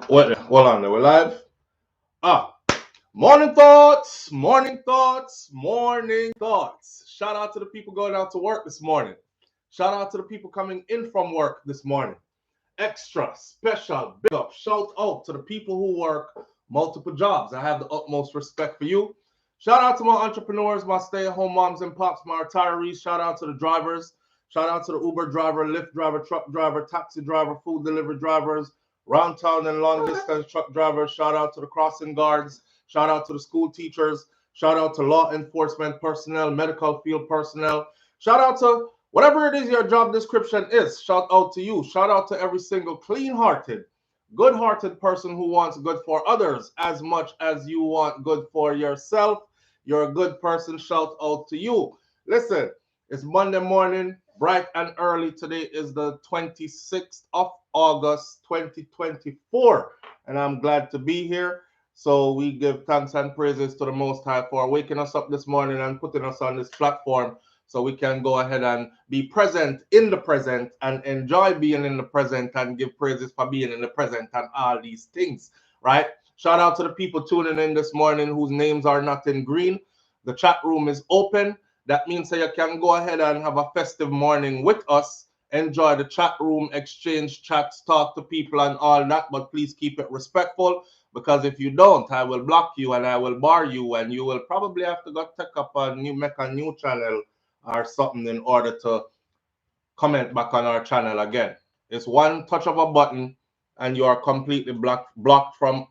What? Hold on, we're live. Ah, morning thoughts, morning thoughts, morning thoughts. Shout out to the people going out to work this morning. Shout out to the people coming in from work this morning. Extra, special, big up, shout out to the people who work multiple jobs. I have the utmost respect for you. Shout out to my entrepreneurs, my stay-at-home moms and pops, my retirees. Shout out to the drivers. Shout out to the Uber driver, Lyft driver, truck driver, taxi driver, food delivery drivers, round town and long distance truck drivers. Shout out to the crossing guards. Shout out to the school teachers. Shout out to law enforcement personnel, medical field personnel. Shout out to whatever it is your job description is. Shout out to you. Shout out to every single clean-hearted, good-hearted person who wants good for others as much as you want good for yourself. You're a good person. Shout out to you. Listen, it's Monday morning, bright and early. Today is the 26th of August, 2024. And I'm glad to be here. So we give thanks and praises to the Most High for waking us up this morning and putting us on this platform so we can go ahead and be present in the present and enjoy being in the present and give praises for being in the present and all these things, right? Shout out to the people tuning in this morning whose names are not in green. The chat room is open. That means that you can go ahead and have a festive morning with us. Enjoy the chat room, exchange chats, talk to people and all that, but please keep it respectful, because if you don't, I will block you and I will bar you, and you will probably have to go take up make a new channel or something in order to comment back on our channel again. It's one touch of a button and you are completely blocked from.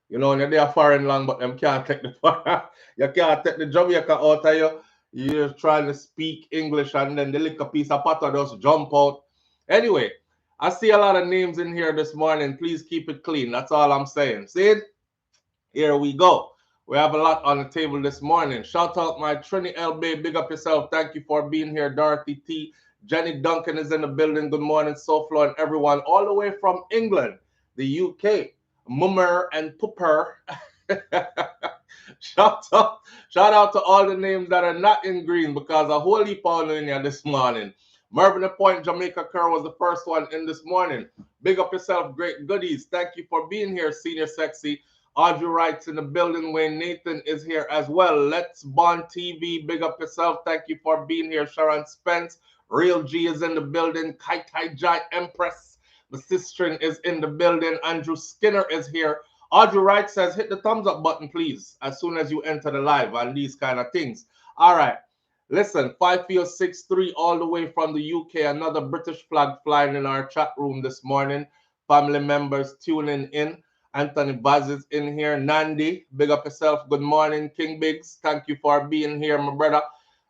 You know, when they're foreign long, but them can't take the you can't take the Jamaica out of you. You're trying to speak English and then the little piece of patter just jump out. Anyway, I see a lot of names in here this morning. Please keep it clean. That's all I'm saying. See it? Here we go. We have a lot on the table this morning. Shout out my Trini LB. Big up yourself. Thank you for being here. Dorothy T. Jenny Duncan is in the building. Good morning, SouFLo and everyone all the way from England, the UK. Mummer and Pooper. shout out to all the names that are not in green, because a whole heap on in here this morning. Mervyn Point, Jamaica Kerr was the first one in this morning. Big up yourself, great goodies. Thank you for being here, Senior Sexy. Audrey Wright's in the building. Wayne Nathan is here as well. Let's Bond TV. Big up yourself. Thank you for being here. Sharon Spence. Real G is in the building. Kai Tai Jai Empress. The Sistrin is in the building. Andrew Skinner is here. Audrey Wright says, hit the thumbs up button, please, as soon as you enter the live and these kind of things. All right. Listen, 5463 all the way from the UK. Another British flag flying in our chat room this morning. Family members tuning in. Anthony Baz is in here. Nandi, big up yourself. Good morning. King Biggs, thank you for being here, my brother.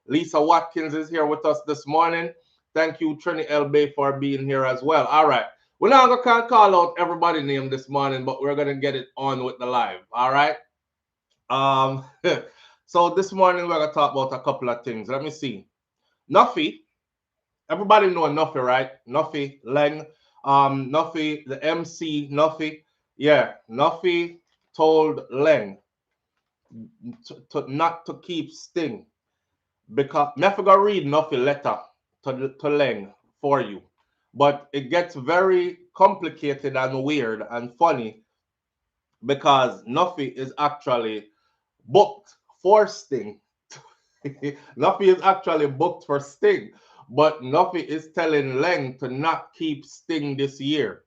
Lisa Watkins is here with us this morning. Thank you, Trini LB, for being here as well. All right. We're not going to call out everybody's name this morning, but we're going to get it on with the live. All right. So this morning we're going to talk about a couple of things. Let me see. Nuffy. Everybody know Nuffy, right? Nuffy, Laing. Nuffy, the MC, Nuffy. Yeah, Nuffy told Laing not to keep Sting, because never gonna read Nuffy letter to Laing for you, but it gets very complicated and weird and funny because Nuffy is actually booked for Sting. Nuffy is actually booked for Sting, but Nuffy is telling Laing to not keep Sting this year,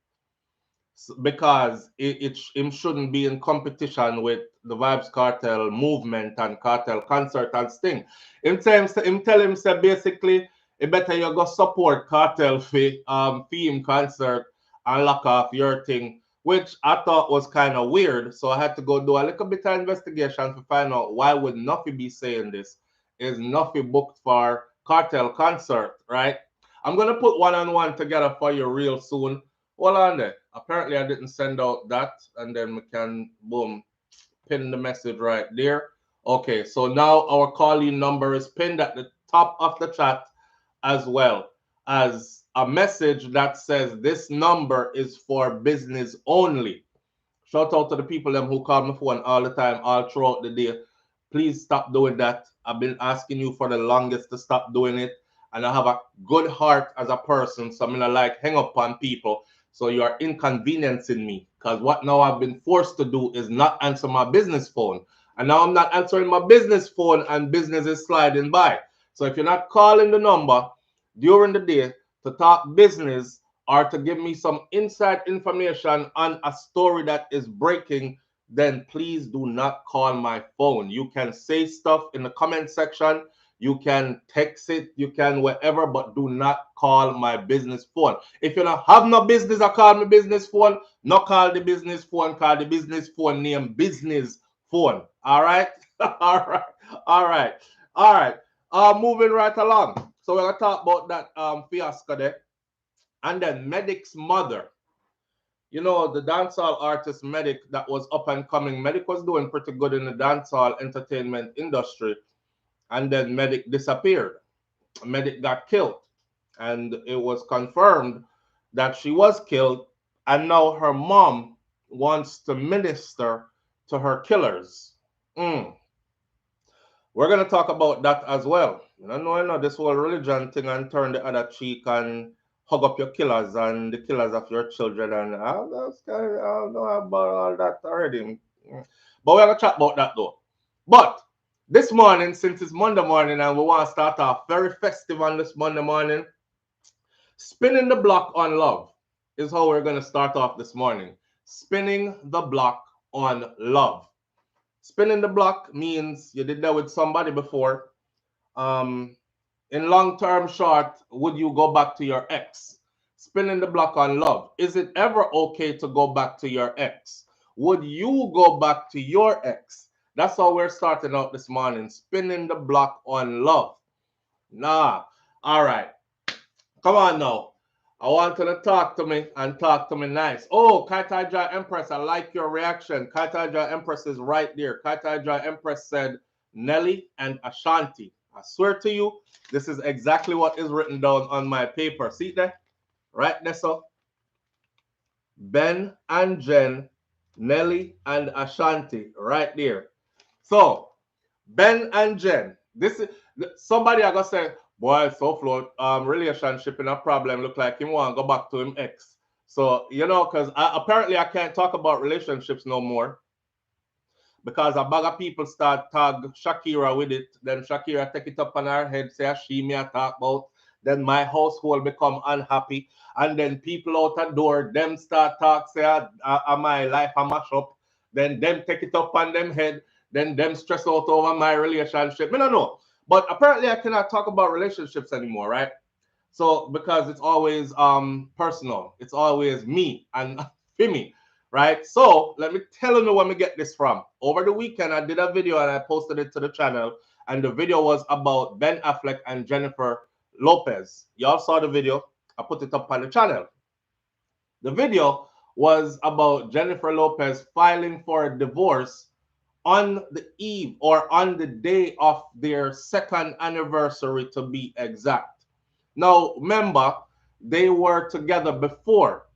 because it shouldn't be in competition with the Vybz Kartel movement and Cartel concert and Sting. Him tell him say basically it better you go support Cartel theme concert and lock off your thing, which I thought was kind of weird. So I had to go do a little bit of investigation to find out why would Nuffy be saying this. Is Nuffy booked for Cartel concert, right? I'm gonna put one-on-one together for you real soon. Hold on there. Apparently, I didn't send out that, and then we can, boom, pin the message right there. Okay, so now our calling number is pinned at the top of the chat, as well as a message that says this number is for business only. Shout out to the people them who call my phone all the time, all throughout the day. Please stop doing that. I've been asking you for the longest to stop doing it, and I have a good heart as a person, so I'm gonna like hang up on people. So you are inconveniencing me, because what now I've been forced to do is not answer my business phone. And now I'm not answering my business phone and business is sliding by. So if you're not calling the number during the day to talk business or to give me some inside information on a story that is breaking, then please do not call my phone. You can say stuff in the comment section, you can text it, you can whatever, but do not call my business phone. If you don't have no business or call my business phone, no call the business phone, call the business phone name business phone. All right? All right. All right. All right. Moving right along. So we're gonna talk about that fiasco there. And then Medic's mother. You know, the dancehall artist Medic that was up and coming. Medic was doing pretty good in the dancehall entertainment industry. And then Medic disappeared. Medic got killed. And it was confirmed that she was killed. And now her mom wants to minister to her killers. Mm. We're going to talk about that as well. You know, this whole religion thing and turn the other cheek and hug up your killers and the killers of your children. And I don't know about all that already. But we're going to chat about that though. But this morning, since it's Monday morning and we want to start off very festive on this Monday morning, spinning the block on love is how we're going to start off this morning. Spinning the block on love. Spinning the block means you did that with somebody before. In long term short, would you go back to your ex? Spinning the block on love. Is it ever okay to go back to your ex? Would you go back to your ex? That's how we're starting out this morning. Spinning the block on love. Nah. All right. Come on now. I want you to talk to me and talk to me nice. Oh, Kaitaja Empress, I like your reaction. Kaitaja Empress is right there. Kaitaja Empress said Nelly and Ashanti. I swear to you, this is exactly what is written down on my paper. See there? Right there, so. Ben and Jen, Nelly and Ashanti. Right there. So, Ben and Jen. This is somebody I gotta say, boy, SouFLoTV, relationship in a problem. Look like him want to go back to him ex. So, you know, because apparently I can't talk about relationships no more. Because a bag of people start tag Shakira with it. Then Shakira take it up on her head, say she me I talk about. Then my household become unhappy. And then people out the door, them start talk, say my life a mash up. Then them take it up on them head. Then them stress out over my relationship. I don't know. But apparently I cannot talk about relationships anymore, right? So because it's always personal. It's always me and for me, right? So let me tell you where we get this from. Over the weekend, I did a video and I posted it to the channel. And the video was about Ben Affleck and Jennifer Lopez. Y'all saw the video. I put it up on the channel. The video was about Jennifer Lopez filing for a divorce on the eve or on the day of their second anniversary, to be exact. Now, remember, they were together before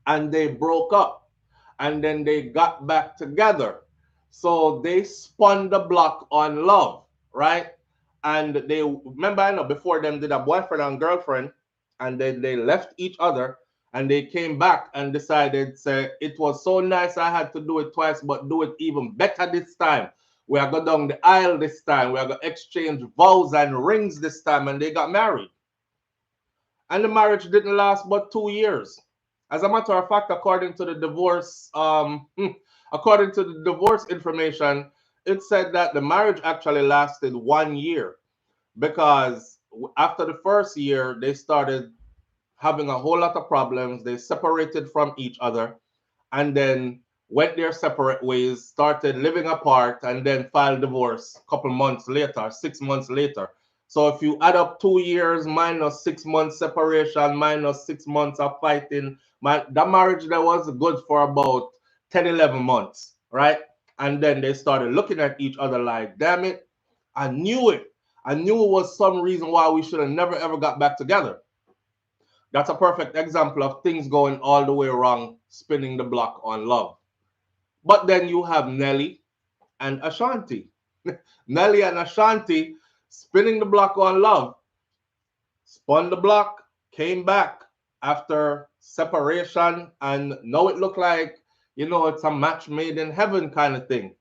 and they broke up and then they got back together. So they spun the block on love, right? And they remember, I know before them did a boyfriend and girlfriend, and then they left each other and they came back and decided, say, it was so nice I had to do it twice, but do it even better this time. We are going down the aisle this time. We are going to exchange vows and rings this time, and they got married. And the marriage didn't last but 2 years. As a matter of fact, according to the divorce, according to the divorce information, it said that the marriage actually lasted 1 year because after the first year, they started having a whole lot of problems. They separated from each other and then went their separate ways, started living apart, and then filed divorce a couple months later, 6 months later. So if you add up 2 years minus 6 months separation, minus 6 months of fighting, that marriage that was good for about 10, 11 months, right? And then they started looking at each other like, damn it, I knew it. I knew it was some reason why we should have never ever got back together. That's a perfect example of things going all the way wrong, spinning the block on love. But then you have Nelly and Ashanti. Nelly and Ashanti spinning the block on love. spun the block, came back after separation, and now it looked like, it's a match made in heaven kind of thing.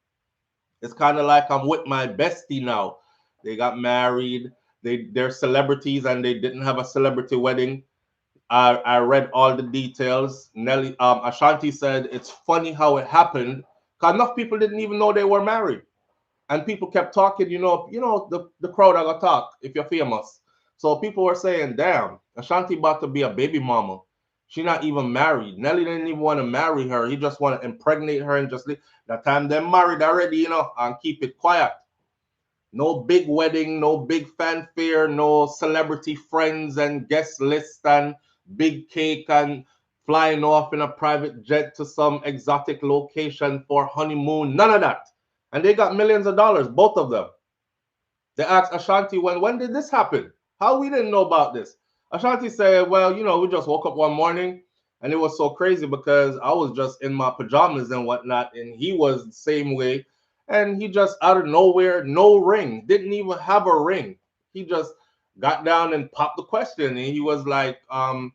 It's kind of like I'm with my bestie now. They got married. They're celebrities and they didn't have a celebrity wedding. I read all the details. Ashanti said it's funny how it happened because enough people didn't even know they were married, and people kept talking. The crowd are gonna talk if you're famous. So people were saying, "Damn, Ashanti about to be a baby mama. She not even married. Nelly didn't even want to marry her. He just want to impregnate her and just leave. That time they're married already, and keep it quiet. No big wedding, no big fanfare, no celebrity friends and guest list and big cake and flying off in a private jet to some exotic location for honeymoon. None of that. And they got millions of dollars, both of them. They asked Ashanti, when did this happen? How we didn't know about this? Ashanti said, well, we just woke up one morning and it was so crazy because I was just in my pajamas and whatnot, and he was the same way. And he just out of nowhere, no ring, didn't even have a ring. He just got down and popped the question, and he was like, I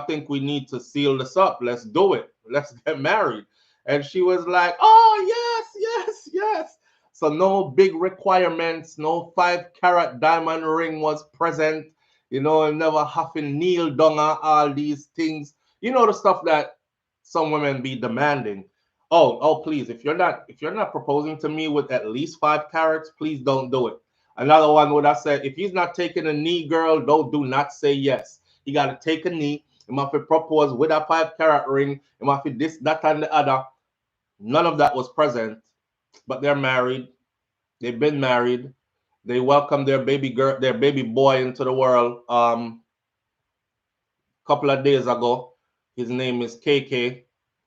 think we need to seal this up. Let's do it. Let's get married. And she was like, oh, yes, yes, yes. So no big requirements, no 5-carat diamond ring was present, and never having kneel down on all these things. The stuff that some women be demanding. Oh, please, if you're not proposing to me with at least 5 carats, please don't do it. Another one would have said, if he's not taking a knee, girl, do not say yes. You got to take a knee. You must propose with a 5-carat ring. You must this, that, and the other. None of that was present, but they're married. They've been married. They welcomed their baby girl, their baby boy into the world. Couple of days ago. His name is KK.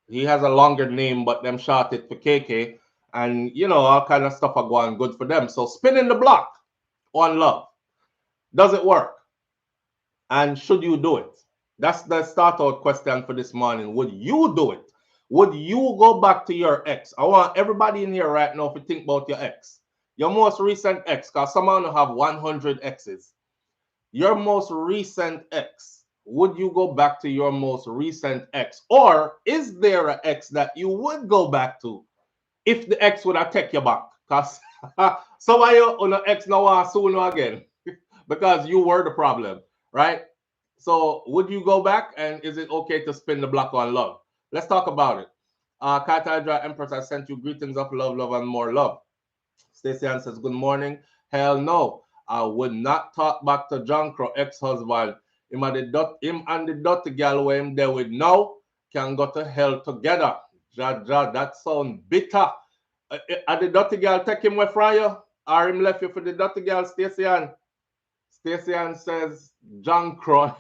He has a longer name, but them short it for KK. And all kind of stuff are going good for them. So spinning the block on love. Does it work? And should you do it? That's the start out question for this morning. Would you do it? Would you go back to your ex? I want everybody in here right now to think about your ex. Your most recent ex, because some of you have 100 exes. Your most recent ex. Would you go back to your most recent ex? Or is there an ex that you would go back to if the ex would have take you back? Because some of you on the ex now are soon again because you were the problem, right? So would you go back, and is it okay to spin the block on love? Let's talk about it. Cartel Empress, I sent you greetings of love, love, and more love. Stacey Ann says, good morning. Hell no. I would not talk back to John Crow, ex-husband. Him and the dirty girl where him there with now can go to hell together. That sound bitter. And the dirty girl take him away from you? Or him left you for the dirty girl, Stacey Ann? Stacey Ann says, John Crow.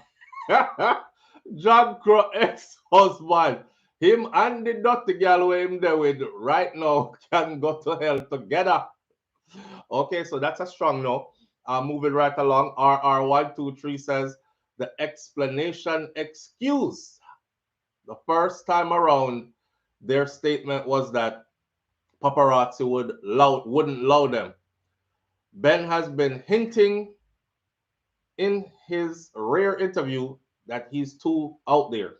John Crow ex-husband. Him and the dirty girl where him there with right now can go to hell together. Okay, so that's a strong no. Moving right along. RR123 says the explanation excuse. The first time around, their statement was that paparazzi wouldn't allow them. Ben has been hinting in his rare interview that he's too out there.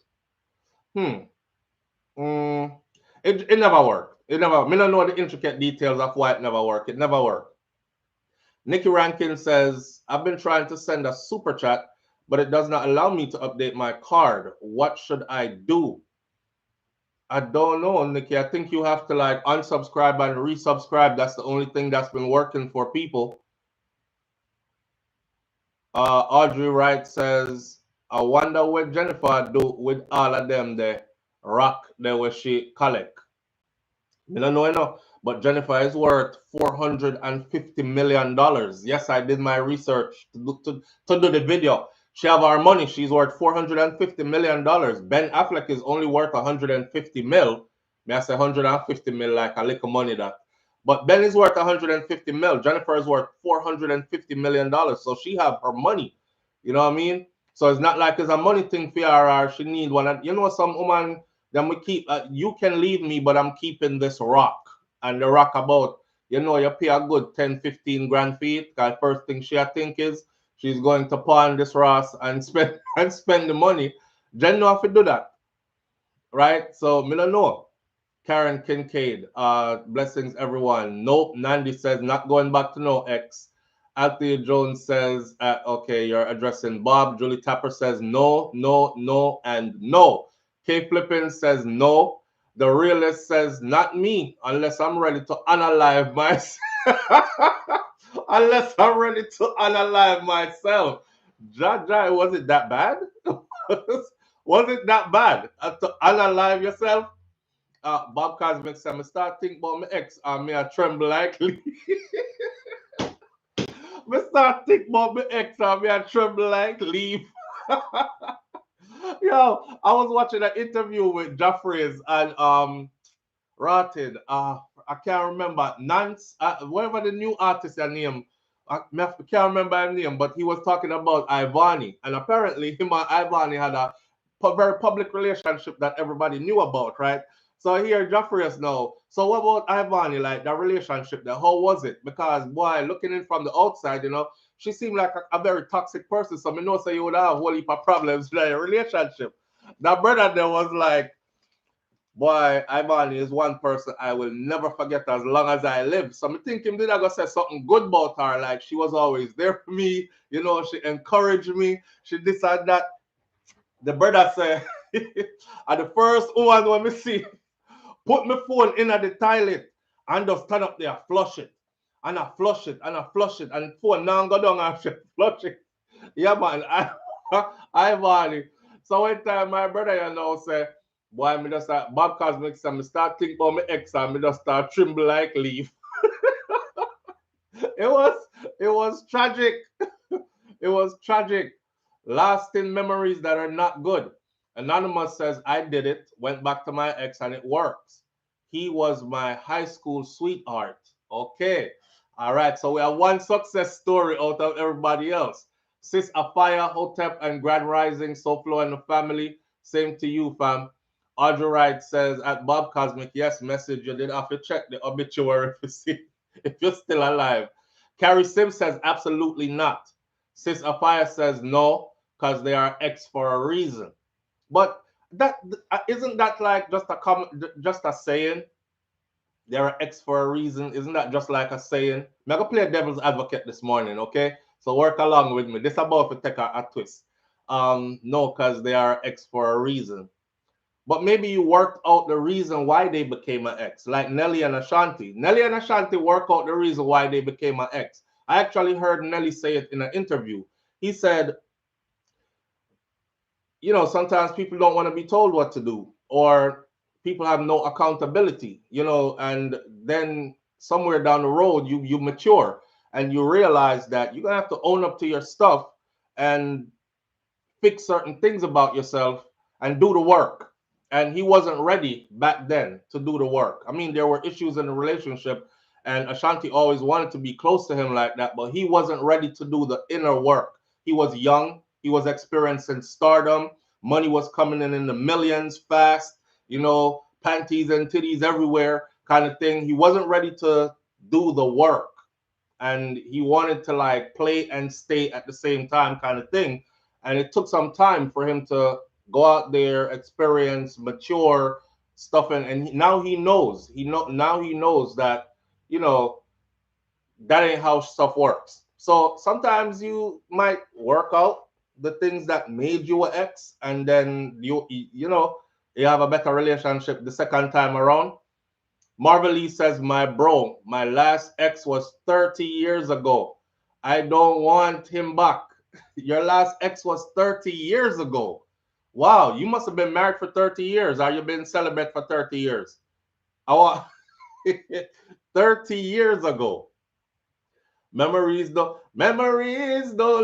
It never worked. It never. Me don't know the intricate details of why it never worked. It never worked. Nikki Rankin says, I've been trying to send a super chat, but it does not allow me to update my card. What should I do? I don't know, Nikki. I think you have to like unsubscribe and resubscribe. That's the only thing that's been working for people. Audrey Wright says, I wonder what Jennifer do with all of them the rock there where she collect. I don't know, but Jennifer is worth $450 million. Yes, I did my research to do the video. She have our money. She's worth $450 million. Ben Affleck is only worth 150 mil. May I say 150 mil like a little money that. But Ben is worth 150 mil. Jennifer is worth $450 million. So she have her money. You know what I mean? So it's not like it's a money thing for her. She need one. You know, some woman, then we keep, you can leave me, but I'm keeping this rock. And the rock about, you pay a good 10, 15 grand for it. Because first thing she think is, she's going to pawn this Ross and spend and spend the money. Jen know how to do that, right? So me don't know. Karen Kincaid, blessings everyone. Nope, Nandi says not going back to no ex. Althea Jones says, okay, you're addressing Bob. Julie Tapper says no, no, no, and no. K Flippin says no. The realist says not me unless I'm ready to unalive myself. Unless I'm ready to unalive myself. Jaja, was it that bad? Was it that bad to unalive yourself? Bob Cosmic said, I start thinking about my ex and me I tremble like leaf. I start thinking about my ex and me I tremble like leaf. Yo, I was watching an interview with Jeffries and Rotted. I can't remember Nance, whatever the new artist her name. I can't remember her name, but he was talking about Ivani, and apparently him and Ivani had a very public relationship that everybody knew about, right? So here, Jeffries now. So what about Ivani, like that relationship? There, how was it? Because boy, looking in from the outside, she seemed like a very toxic person. So I know so you would have a whole heap of problems in a relationship. That brother there was like, boy, Ivani is one person I will never forget as long as I live. So I'm thinking, did I go say something good about her? Like she was always there for me, she encouraged me, she this and that. The brother said, at the first one when me see, put my phone in at the toilet and just stand up there, flush it. And I flush it, and I flush it, and the phone now go down and flush it. Yeah, man, Ivani. So one time my brother, say, boy, me just start, Bob Cosmic said, me start thinking about my ex and me just start tremble like leaf. it was, it was tragic. It was tragic. Lasting memories that are not good. Anonymous says, I did it, went back to my ex and it works. He was my high school sweetheart. Okay. All right. So we have one success story out of everybody else. Sis Afaya, Hotep, and Grand Rising, SouFLo and the family. Same to you, fam. Audrey Wright says, at Bob Cosmic, yes, message. You did have to check the obituary to see if you're still alive. Carrie Sims says, absolutely not. Sis Afaya says no, because they are ex for a reason. But that isn't that like just a saying? They're ex for a reason. Isn't that just like a saying? I'm gonna play devil's advocate this morning, okay? So work along with me. This about to take a twist. No, because they are ex for a reason. But maybe you worked out the reason why they became an ex, like Nelly and Ashanti. Nelly and Ashanti work out the reason why they became an ex. I actually heard Nelly say it in an interview. He said, sometimes people don't want to be told what to do, or people have no accountability, and then somewhere down the road you mature and you realize that you're gonna have to own up to your stuff and fix certain things about yourself and do the work. And he wasn't ready back then to do the work. I mean, there were issues in the relationship, and Ashanti always wanted to be close to him like that, but he wasn't ready to do the inner work. He was young, he was experiencing stardom, money was coming in the millions fast, panties and titties everywhere kind of thing. He wasn't ready to do the work, and he wanted to like play and stay at the same time kind of thing. And it took some time for him to go out there, experience, mature stuff, and now he knows. Now he knows that that ain't how stuff works. So sometimes you might work out the things that made you an ex, and then you have a better relationship the second time around. Marvel says, my bro, my last ex was 30 years ago. I don't want him back. Your last ex was 30 years ago. Wow, you must have been married for 30 years, or you've been celibate for 30 years. I want 30 years ago. Memories don't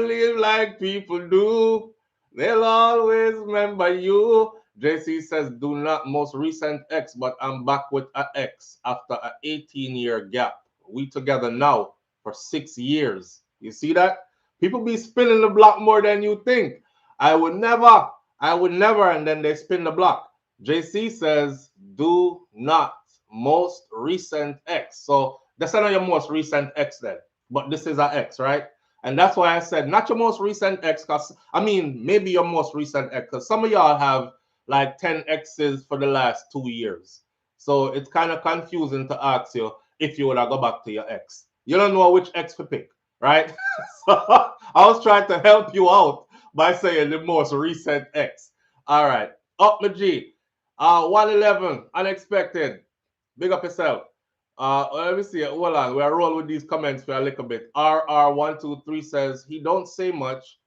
live like people do. They'll always remember you. JC says, do not most recent ex, but I'm back with an ex after an 18-year gap. We together now for 6 years. You see that? People be spinning the block more than you think. I would never, and then they spin the block. JC says, do not most recent ex. So that's not your most recent ex then. But this is an ex, right? And that's why I said not your most recent ex, because I mean maybe your most recent ex, because some of y'all have like 10 exes for the last 2 years. So it's kind of confusing to ask you if you would have go back to your ex. You don't know which ex to pick, right? So I was trying to help you out by saying the most recent ex. All right. Up my G. 111, unexpected. Big up yourself. Let me see. Hold on. We'll roll with these comments for a little bit. RR123 says he don't say much,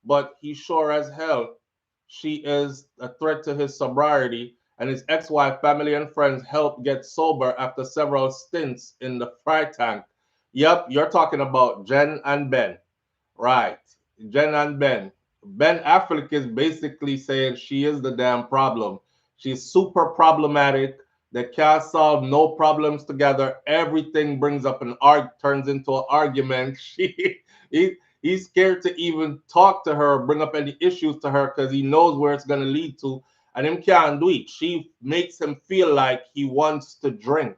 but he sure as hell she is a threat to his sobriety, and his ex-wife, family, and friends helped get sober after several stints in the fry tank. Yep, you're talking about Jen and Ben. Right. Jen and Ben. Ben Affleck is basically saying she is the damn problem. She's super problematic. They can't solve no problems together. Everything brings up an turns into an argument. He's scared to even talk to her, bring up any issues to her because he knows where it's gonna lead to, and him can't do it. She makes him feel like he wants to drink.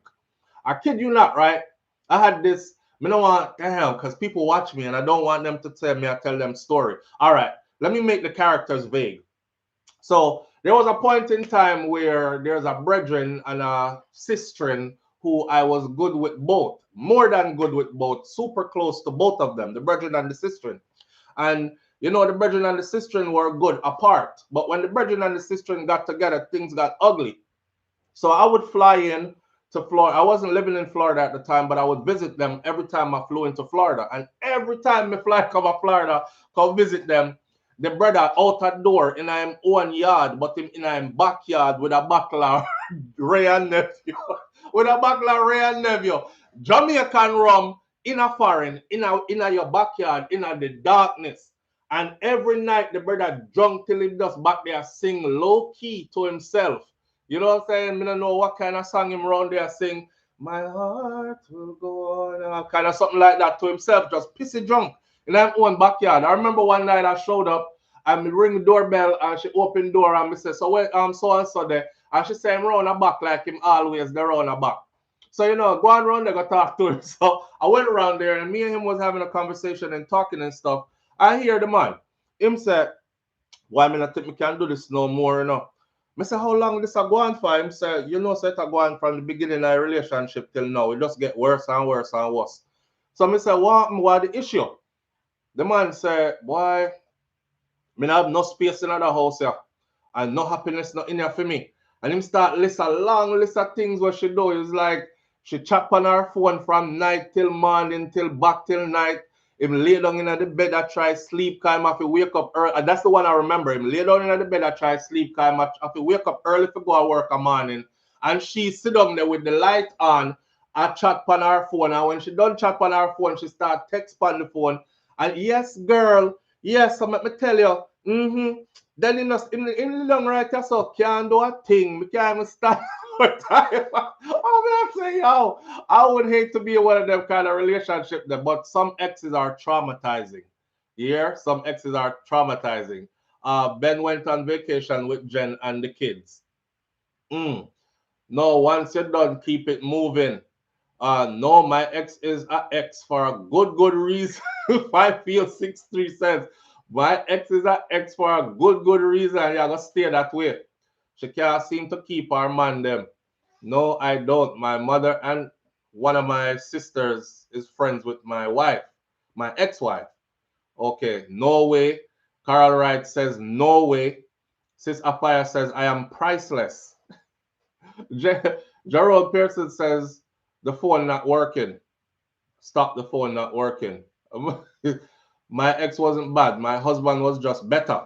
I kid you not, right? I had this. Me don't want damn because people watch me and I don't want them to tell me I tell them story. All right, let me make the characters vague. So there was a point in time where there's a brethren and a sister who I was good with both, more than good with both, super close to both of them, the brethren and the sister. And you know, the brethren and the sister were good apart. But when the brethren and the sister got together, things got ugly. So I would fly in to Florida. I wasn't living in Florida at the time, but I would visit them every time I flew into Florida. And every time I fly come to Florida, come visit them, the brother out a door in him own yard, but him in him backyard with a buckler, Ray and nephew. With a buckler, Ray and nephew. Jamaican rum in a foreign, in a your backyard, in a the darkness. And every night the brother drunk till he just back there sing low key to himself. You know what I'm saying? I don't know what kind of song him around there sing. My heart will go on. Kind of something like that to himself, just pissy drunk in our own backyard. I remember one night I showed up and ring the doorbell and she opened the door and me say, so where so and so there. And she say I'm round the back like him always there round the back. So you know, go on around there, go talk to him. So I went around there and me and him was having a conversation and talking and stuff. I hear the man. Him said, why me not think me can do this no more, you know? I say, how long this a go on for? Him say, you know, so it a go on from the beginning of the relationship till now. It just get worse and worse and worse. So I say, what the issue? The man say, boy, me not have no space in the house here. And no happiness not in here for me. And him start list a long list of things what she do. It's like she chat on her phone from night till morning till back till night. Him lay down in the bed I try sleep, cause him have to wake up early. And that's the one I remember. Him lay down in the bed I try sleep, cause him have to wake up early to go to work a morning. And she sit down there with the light on, I chat on her phone. And when she done chat on her phone, she start text on the phone. And yes, girl, yes, so let me tell you, then in the long right so can't do a thing. We can't even start for time. I'm saying, yo, I would hate to be in one of them kind of relationship there, but some exes are traumatizing. Yeah, some exes are traumatizing. Ben went on vacation with Jen and the kids. No, once you're done, keep it moving. No, my ex is a ex for a good reason. 5 feel 63 cents. My ex is a ex for a good reason. You're gonna stay that way. She can't seem to keep her man them. No, I don't. My mother and one of my sisters is friends with my wife, my ex-wife. Okay, no way. Carl Wright says no way. Sis Apaya says I am priceless. Gerald Pearson says the phone not working. Stop the phone not working. My ex wasn't bad. My husband was just better.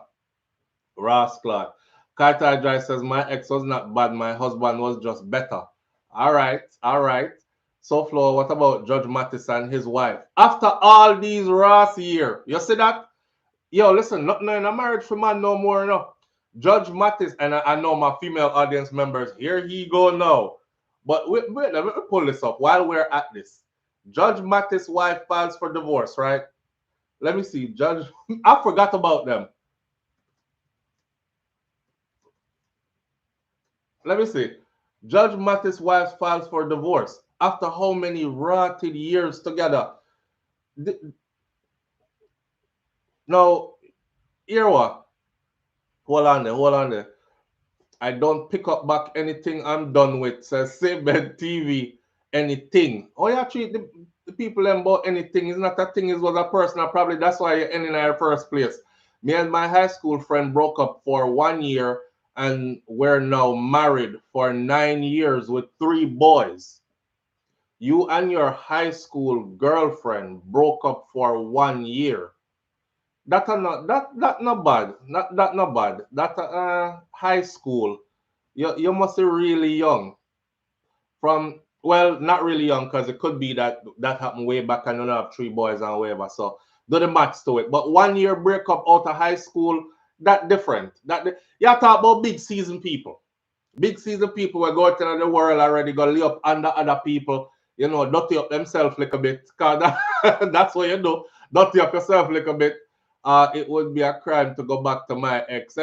Ross Clark. Cartel Dry says my ex was not bad. My husband was just better. All right, all right. So Flo, what about Judge Mathis and his wife? After all these Ross year, you see that? Yo, listen, not in a marriage for man no more, no. Judge Mathis, and I know my female audience members, here he go now. But wait, let me pull this up while we're at this. Judge Mathis' wife files for divorce, right? Let me see. Judge, I forgot about them. Let me see. Judge Mathis' wife files for divorce after how many rotted years together? Now, here what? Hold on there, hold on there. I don't pick up back anything I'm done with. Says Sabed TV, anything. Oh, you treat the people about anything. It's not a thing, it was a personal problem. That's why you're ending in the first place. Me and my high school friend broke up for 1 year and we're now married for 9 years with 3 boys. You and your high school girlfriend broke up for 1 year. That not bad. Not bad. That high school. You must be really young. From well, not really young because it could be that that happened way back and you don't have 3 boys and whatever. So do the maths to it. But 1 year breakup out of high school, that different. You talk about big season people. Big season people will go out into the world already, go lay up under other people, you know, dirty up themselves a little bit. Cause that's what you do. Dirty up yourself a little bit. It would be a crime to go back to my ex.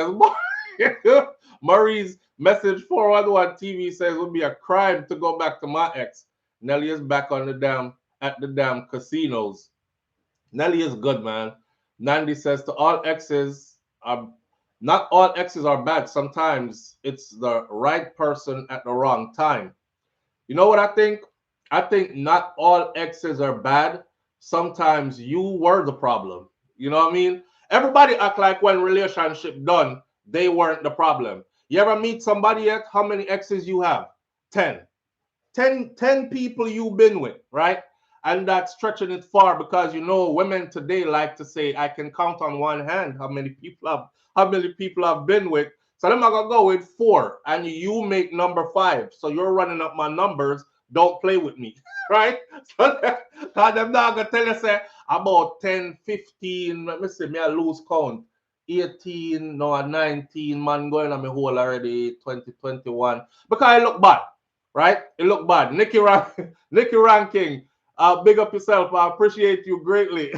Marie's message 411 TV says it would be a crime to go back to my ex. Nelly is back on the damn at the damn casinos. Nelly is good, man. Nandi says to all exes are not all exes are bad. Sometimes it's the right person at the wrong time. You know what I think? I think not all exes are bad. Sometimes you were the problem. You know what I mean? Everybody act like when relationship done, they weren't the problem. You ever meet somebody yet? How many exes you have? 10. 10 people you've been with, right? And that's stretching it far because you know women today like to say, I can count on one hand how many people I've been with. So I'm gonna go with 4 and you make number 5. So you're running up my numbers. Don't play with me, right? So because them not gonna tell you say about 10, 15, let me see, me I lose count. 18, no 19 man going on my whole already 2021 because I look bad, right? It look bad. Nikki Ranking, big up yourself. I appreciate you greatly.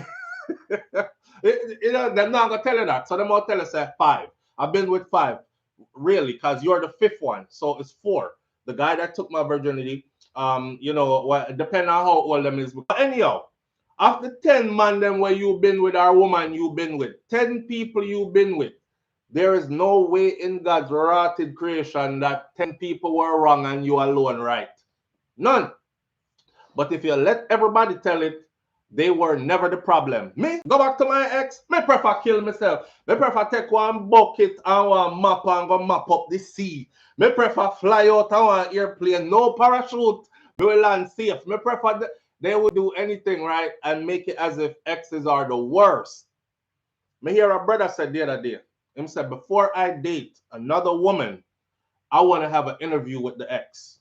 You know, they're not gonna tell you that. So they're gonna tell you say 5. I've been with 5. Really, because you're the 5th one. So it's 4. The guy that took my virginity, you know, well, depending on how old them is. But anyhow, after 10 man them where you've been with our woman you've been with, 10 people you've been with, there is no way in God's rotted creation that 10 people were wrong and you alone right. None. But if you let everybody tell it, they were never the problem. Me, go back to my ex, me prefer kill myself. Me prefer take one bucket and one map and go map up the sea. Me prefer fly out on one airplane, no parachute. Me will land safe. Me prefer they would do anything right and make it as if exes are the worst. Me hear a brother said the other day. Him said, before I date another woman, I want to have an interview with the ex.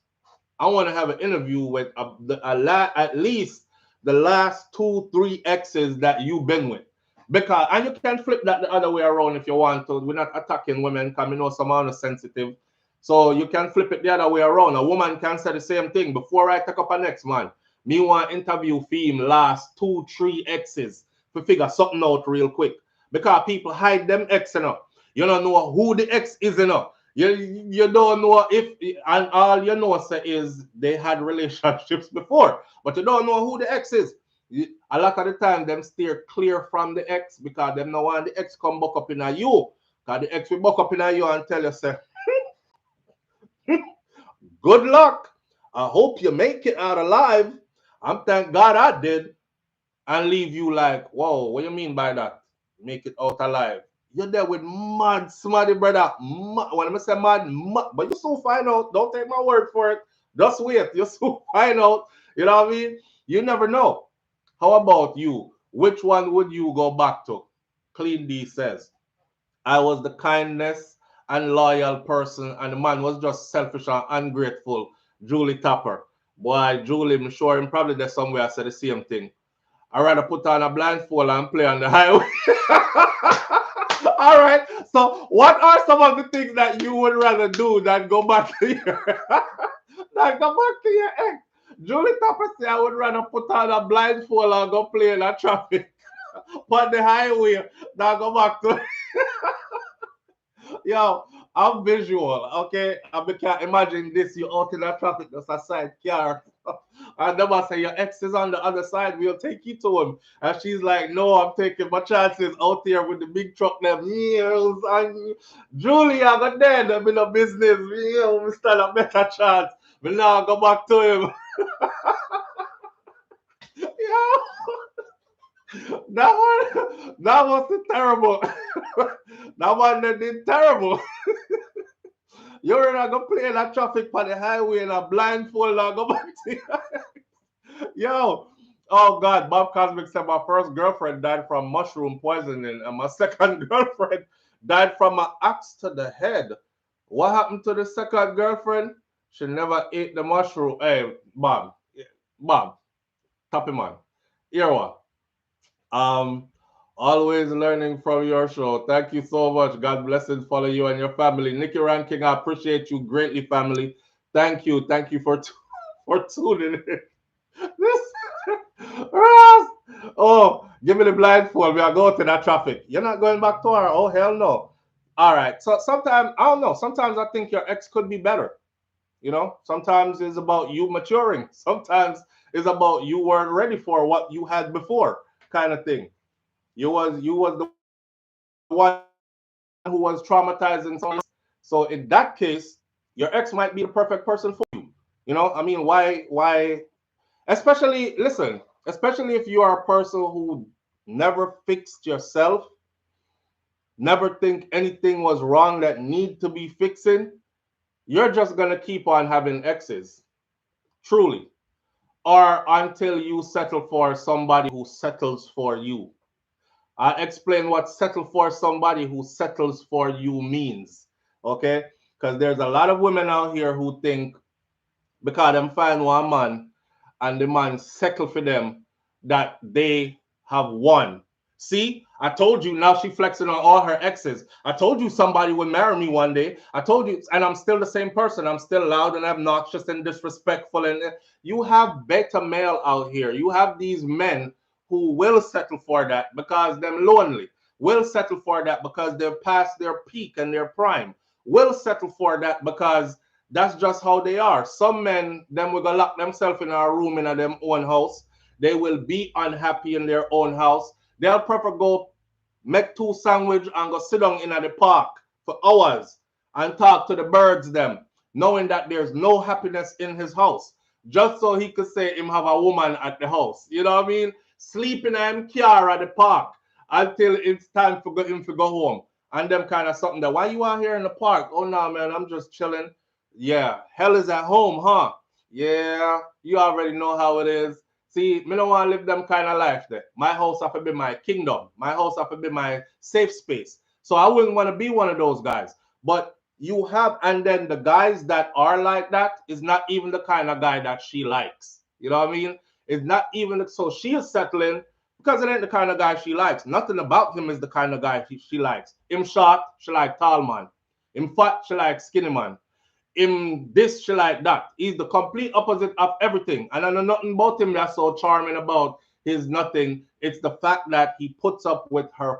I want to have an interview with at least the last 2, 3 exes that you've been with. Because, and you can flip that the other way around if you want to. We're not attacking women because we know some are sensitive. So you can flip it the other way around. A woman can say the same thing. Before I take up an ex, man, me want interview for him last 2, 3 exes to figure something out real quick. Because people hide them ex enough. You don't know who the ex is enough. You don't know if, and all you know say is they had relationships before, but you don't know who the ex is. A lot of the time, them steer clear from the ex because them no want the ex come back up in a you. Because the ex will back up in a you and tell you, say, good luck. I hope you make it out alive. I'm thank God I did. And leave you like, whoa, what do you mean by that? Make it out alive. You're there with mad, smarty brother. When I say mad, but you soon find out. Don't take my word for it. Just wait. You soon find out. You know what I mean? You never know. How about you? Which one would you go back to? Clean D says, I was the kindness and loyal person, and the man was just selfish and ungrateful. Julie Tapper. Boy, Julie, I'm sure him probably there somewhere I said the same thing. I'd rather put on a blindfold and play on the highway. All right. So, what are some of the things that you would rather do than go back to your ex? Julie Tapper said I would rather put on a blindfold and go play in the traffic, but the highway than go back to. Yo, I'm visual, okay? I can't imagine this. You out in the traffic, just a side car, And them I say, your ex is on the other side, we'll take you to him. And she's like, no, I'm taking my chances out here with the big truck them. Yes, and Julia got dead, I'm in a business. We stand a better chance. But now I go back to him. Yeah, that was terrible. That one that did terrible. You're not gonna play that traffic on the highway and a blindfold and go back to you. Yo. Oh God, Bob Cosmic said my first girlfriend died from mushroom poisoning, and my second girlfriend died from an axe to the head. What happened to the second girlfriend? She never ate the mushroom. Hey, Bob, top him on. Here what? Um, always learning from your show. Thank you so much. God blessings follow you and your family. Nikki Ranking, I appreciate you greatly, family. Thank you for for tuning in. This Ross! Oh, give me the blindfold. We are going to that traffic. You're not going back to her. Oh hell no. All right. So sometimes I don't know. Sometimes I think your ex could be better. You know, sometimes it's about you maturing. Sometimes it's about you weren't ready for what you had before, kind of thing. You was the one who was traumatizing someone else. So in that case, your ex might be the perfect person for you. You know, I mean, why? Especially, listen, especially if you are a person who never fixed yourself, never think anything was wrong that need to be fixing, you're just gonna keep on having exes, truly, or until you settle for somebody who settles for you. I'll explain what settle for somebody who settles for you means. Okay? Because there's a lot of women out here who think because them find one man and the man settle for them that they have won. See, I told you now she flexing on all her exes. I told you somebody would marry me one day. I told you, and I'm still the same person. I'm still loud and obnoxious and disrespectful. And you have beta male out here. You have these men who will settle for that because they're lonely. Will settle for that because they're past their peak and their prime. Will settle for that because that's just how they are. Some men, them will go lock themselves in a room in a them own house. They will be unhappy in their own house. They'll prefer go make two sandwich and go sit down in the park for hours and talk to the birds them, knowing that there's no happiness in his house. Just so he could say him have a woman at the house. You know what I mean? Sleeping in car at the park until it's time for him to go home. And them kind of something that why you out here in the park? Oh no, man, I'm just chilling. Yeah, hell is at home, huh? Yeah, you already know how it is. See, me don't want to live them kind of life there. My house have to be my kingdom. My house have to be my safe space. So I wouldn't want to be one of those guys. But you have, and then the guys that are like that is not even the kind of guy that she likes. You know what I mean? It's not even, so she is settling because it ain't the kind of guy she likes. Nothing about him is the kind of guy she likes. Him short, she like tall man. Him fat, she like skinny man. Him this, she like that. He's the complete opposite of everything. And I know nothing about him that's so charming about his nothing. It's the fact that he puts up with her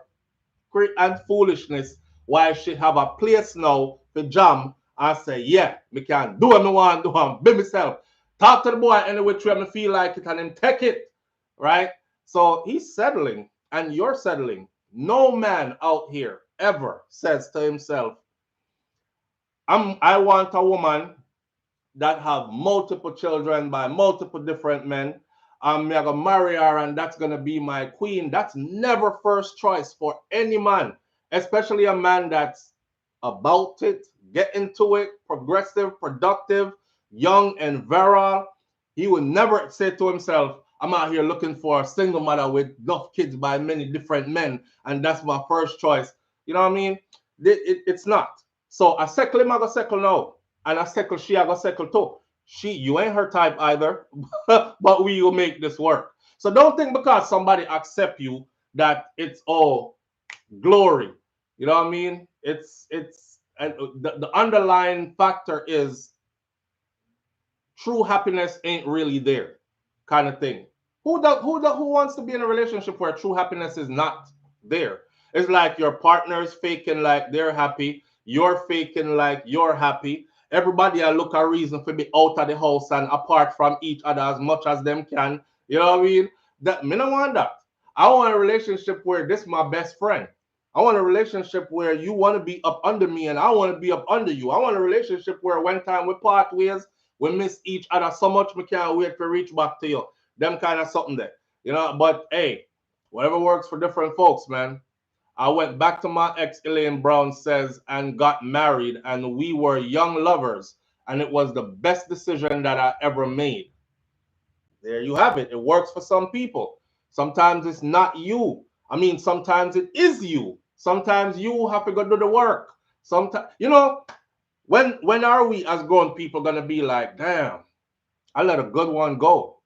great and foolishness while she have a place now for jam and say, yeah, me can do what me want to do and be myself. Talk to the boy any which way me feel like it and him take it. Right? So he's settling and you're settling. No man out here ever says to himself, I want a woman that have multiple children by multiple different men. I'm gonna marry her and that's gonna be my queen. That's never first choice for any man, especially a man that's about it, get into it, progressive, productive, young and virile. He would never say to himself, I'm out here looking for a single mother with enough kids by many different men, and that's my first choice. You know what I mean? It's not. So I settle him, I go settle now. And I settle she, I go settle too. You ain't her type either, but we will make this work. So don't think because somebody accept you that it's all glory. You know what I mean? It's and the underlying factor is true happiness ain't really there, kind of thing. Who wants to be in a relationship where true happiness is not there? It's like your partner's faking like they're happy, you're faking like you're happy, Everybody I look a reason for be out of the house and apart from each other as much as them can. You know what I mean? That me no want that. I want a relationship where this my best friend. I want a relationship where you want to be up under me and I want to be up under you. I want a relationship where one time we part ways, we miss each other so much we can't wait to reach back to you. Them kind of something there. You know, but hey, whatever works for different folks, man. I went back to my ex, Elaine Brown says, and got married, and we were young lovers, and it was the best decision that I ever made. There you have it. It works for some people. Sometimes it's not you. I mean, sometimes it is you. Sometimes you have to go do the work. Sometimes, you know, when are we as grown people gonna be like, damn, I let a good one go?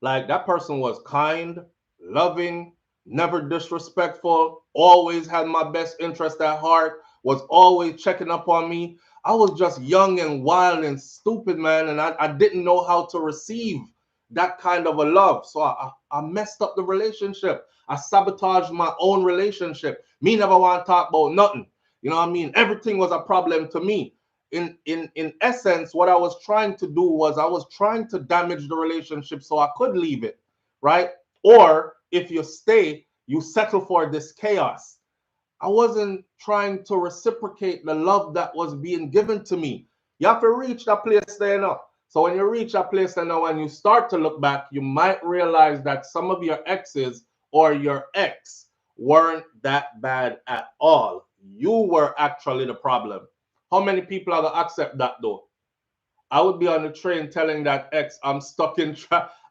Like that person was kind, loving, never disrespectful, always had my best interest at heart, was always checking up on me. I was just young and wild and stupid, man, and I didn't know how to receive that kind of a love. So I messed up the relationship. I sabotaged my own relationship. Me never want to talk about nothing. You know what I mean? Everything was a problem to me. In essence, what I was trying to do was I was trying to damage the relationship so I could leave it, right? Or if you stay, you settle for this chaos. I wasn't trying to reciprocate the love that was being given to me. You have to reach that place there now. So when you reach that place there now, when you start to look back, you might realize that some of your exes or your ex weren't that bad at all. You were actually the problem. How many people are gonna accept that though? I would be on the train telling that ex I'm stuck in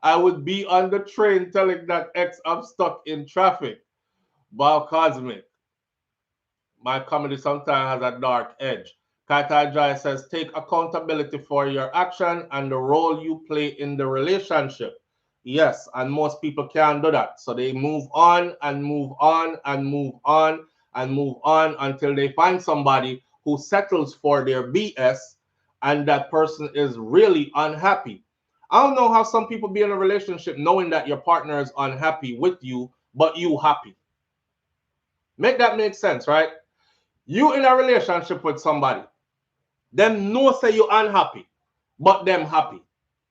I would be on the train telling that ex I'm stuck in traffic. Bob Cosmic. My comedy sometimes has a dark edge. Kata Jai says, take accountability for your action and the role you play in the relationship. Yes, and most people can't do that. So they move on and move on and move on and move on until they find somebody who settles for their BS and that person is really unhappy. I don't know how some people be in a relationship knowing that your partner is unhappy with you, but you happy. Make that make sense, right? You in a relationship with somebody, them know say you unhappy, but them happy.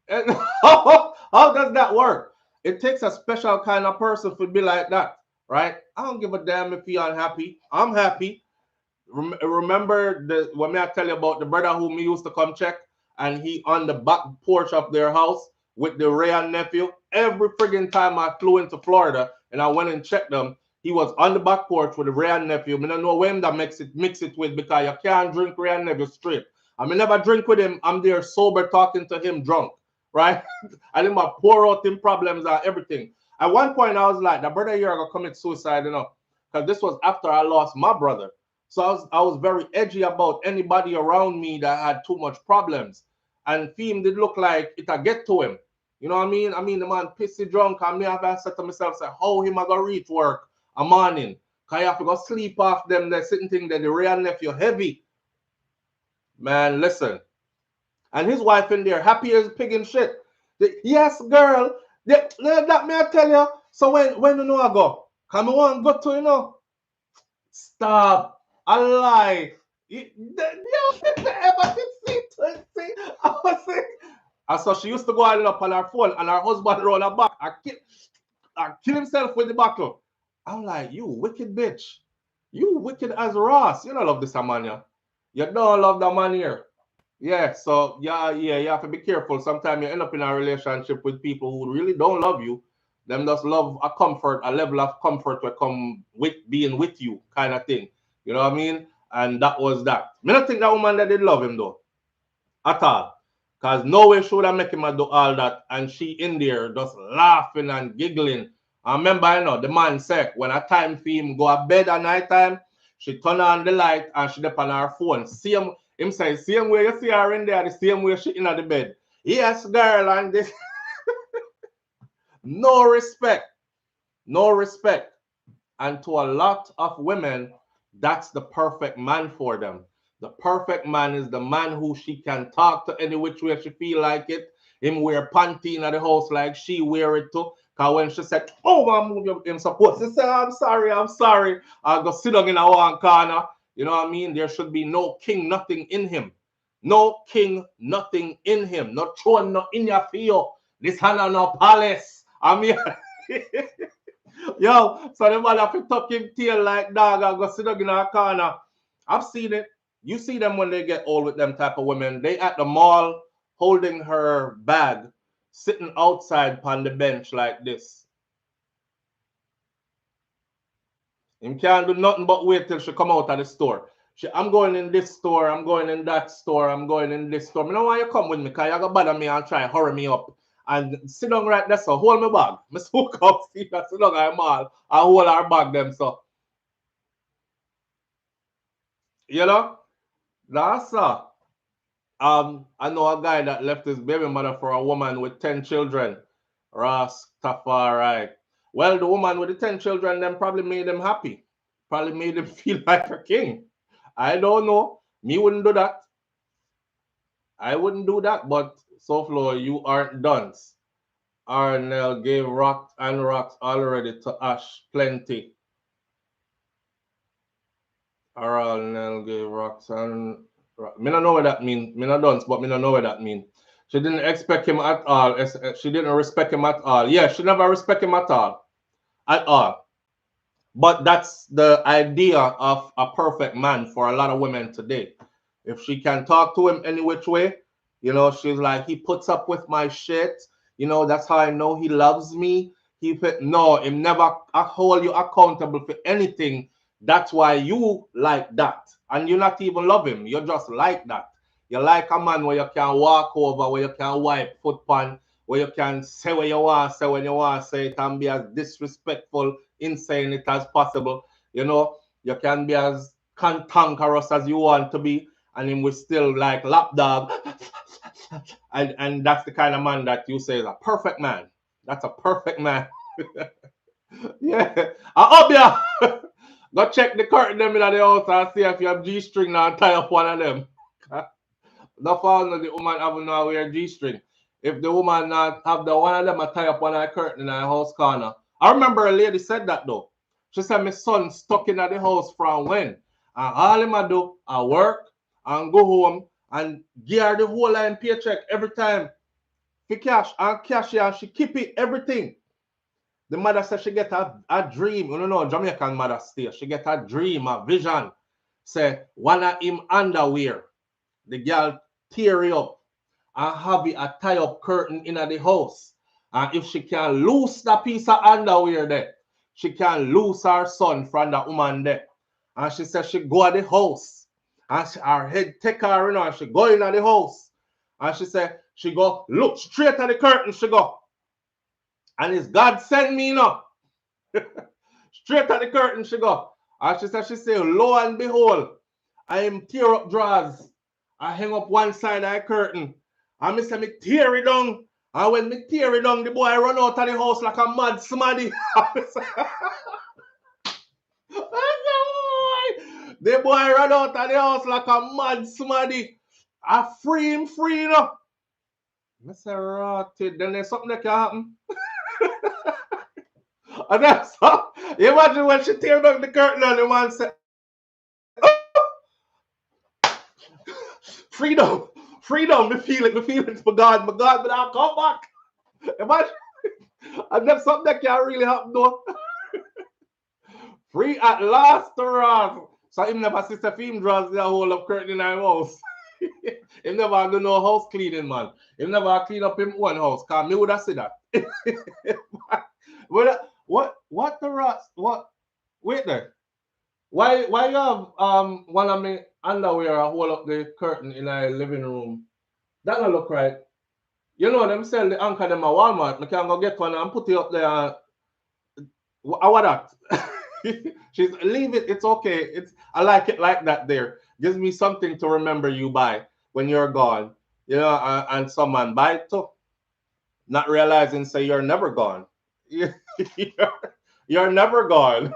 And how does that work? It takes a special kind of person to be like that, right? I don't give a damn if you're unhappy. I'm happy. Remember when I tell you about the brother who me used to come check, and he on the back porch of their house with the Ray and nephew. Every friggin' time I flew into Florida and I went and checked them, he was on the back porch with the Ray and nephew. I don't know when that mix it with because you can't drink Ray and nephew straight. I mean, never drink with him. I'm there sober talking to him drunk, right? I didn't pour out him problems and everything. At one point, I was like, the brother here gonna commit suicide, you know, because this was after I lost my brother. So I was very edgy about anybody around me that had too much problems. And Theme did look like it a get to him. You know what I mean? I mean, the man pissy drunk, and me have to say to myself, say, how him I go reach work a morning? Because you have to go sleep off them, they're sitting thing that the real nephew heavy. Man, listen. And his wife in there, happy as pig and shit. Yes, girl. That me I tell you. So when you know I go? Come on, go to, you know. Stop. A lie. You ever see? I was saying. And so she used to go on up on her phone and her husband round her back and kill himself with the buckle. I'm like, you wicked bitch. You wicked as Ross. You don't love this man here. You don't love the man here. Yeah, so yeah, you have to be careful. Sometimes you end up in a relationship with people who really don't love you. Them just love a comfort, a level of comfort to come with being with you, kind of thing. You know what I mean? And that was that. I don't think that woman that did love him though. At all. Because no way she would have make him do all that. And she in there just laughing and giggling. I remember, you know, the man said when a time for him go to bed at night time, she turn on the light and she dip on her phone. Him say, same way you see her in there, the same way she in the bed. Yes, girl, and this. No respect. No respect. And to a lot of women, that's the perfect man for them. The perfect man is the man who she can talk to any which way she feel like it. Him wear panty in the house like she wear it too. Because when she said, oh, I move you, him supposed to say, I'm sorry. I'll go sit down in a one corner. You know what I mean? There should be no king, nothing in him. No king, nothing in him. No throne, no in your field. This hand no palace. I mean, yo, so the man have to tuck him tail like dog and go sit down in a corner. I've seen it. You see them when they get old with them type of women. They at the mall holding her bag, sitting outside on the bench like this. Him can't do nothing but wait till she come out of the store. I'm going in this store, I'm going in that store, I'm going in this store. I don't want you come with me because you're going to bother me and try and hurry me up. And sit down right there, so hold my bag. I spoke up, see that sit down at the mall and hold our bag them, so. You know? That's I know a guy that left his baby mother for a woman with 10 children. Rastafari. Well, the woman with the 10 children then probably made him happy. Probably made him feel like a king. I don't know. Me wouldn't do that. I wouldn't do that, but SouFlo, you aren't done. Arnell gave rocks and rocks already to Ash plenty. Arnell gave rocks and rocks. Me don't know what that mean. Me not done, but me don't know what that mean. She didn't expect him at all. She didn't respect him at all. Yeah, she never respect him at all. At all. But that's the idea of a perfect man for a lot of women today. If she can talk to him any which way, you know, she's like, he puts up with my shit. You know, that's how I know he loves me. No, him never hold you accountable for anything. That's why you like that. And you not even love him. You just like that. You like a man where you can walk over, where you can wipe foot pan, where you can say what you want to say when you want to say it and be as disrespectful in saying it as possible. You know, you can be as cantankerous as you want to be, and him will still like lapdog. and that's the kind of man that you say is a perfect man. That's a perfect man. Yeah. Go check the curtain them in the house and see if you have G-string now and tie up one of them. No found the woman having no wear G-string. If the woman not have the one of them, I tie up one of the curtain in the house corner. I remember a lady said that though. She said my son stuck in the house from when? And all him I do, I work and go home and give her the whole line paycheck every time. For cash and cash and she keep it, everything. The mother said she get a dream. You know, Jamaican mother still. She get a dream, a vision. Say, one of him underwear. The girl tear it up and have it a tie up curtain in the house. And if she can lose that piece of underwear there, she can lose her son from that woman there. And she said she go to the house. And her head take her, you know, and she go in the house. And she said she go look straight at the curtain, she go. And it's God sent me, you know. Straight at the curtain she go. And she said, lo and behold, I am tear up drawers. I hang up one side of the curtain. And me say me tear it down. And when me tear it down, the boy run out of the house like a mad smaddy. The boy run out of the house like a mad smaddy. I free him, you know. I say, rotted. Then there's something that can happen. And that's how, imagine when she tear down the curtain and the man said, oh! Freedom, me feel it for God, but I'll come back. Imagine, and that's something that can really happen though. Free at last, Ross. So him never sister film draws the whole of curtain in our house. Him never do no house cleaning, man. Him never clean up him one house, cause me would have said that. What the rats? What? Wait there. Why you have one of me underwear hold up the curtain in our living room? That don't look right. You know them sell the anchor them at Walmart. I can go get one and put it up there. What that? She's leave it. It's okay. I like it like that. There gives me something to remember you by when you're gone. You know, and someone buy it too. Not realizing say you're never gone. You're never gone.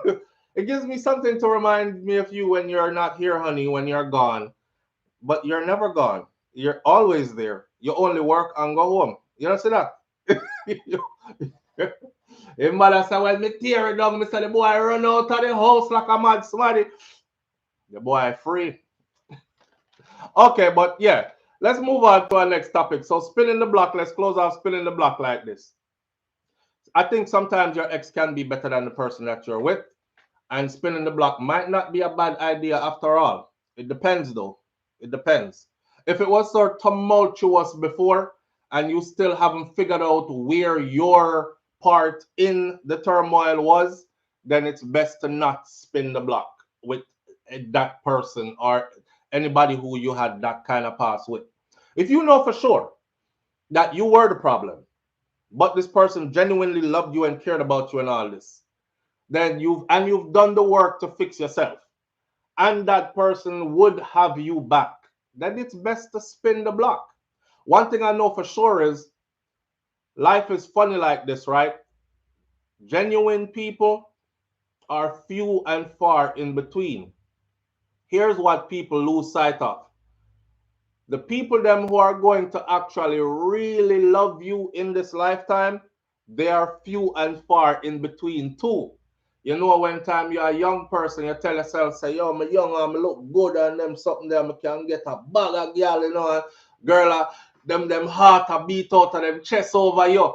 It gives me something to remind me of you when you're not here, honey, when you're gone. But you're never gone. You're always there. You only work and go home. You don't see that? If mother said, well, me tear it down, me say the boy run out of the house like a mad somebody. The boy free. Okay, but yeah. Let's move on to our next topic. So spinning the block, let's close off spinning the block like this. I think sometimes your ex can be better than the person that you're with, and spinning the block might not be a bad idea after all. It depends though. It depends. If it was so tumultuous before and you still haven't figured out where your part in the turmoil was, then it's best to not spin the block with that person or anybody who you had that kind of past with. If you know for sure that you were the problem, but this person genuinely loved you and cared about you and all this, then you've done the work to fix yourself, and that person would have you back, then it's best to spin the block. One thing I know for sure is life is funny like this, right? Genuine people are few and far in between. Here's what people lose sight of. The people them who are going to actually really love you in this lifetime, they are few and far in between too. You know, when time you're a young person, you tell yourself, say, yo, I'm young, I'm look good and them something there, I can get a bag of girl, you know, and girl, them heart a beat out of them chest over you.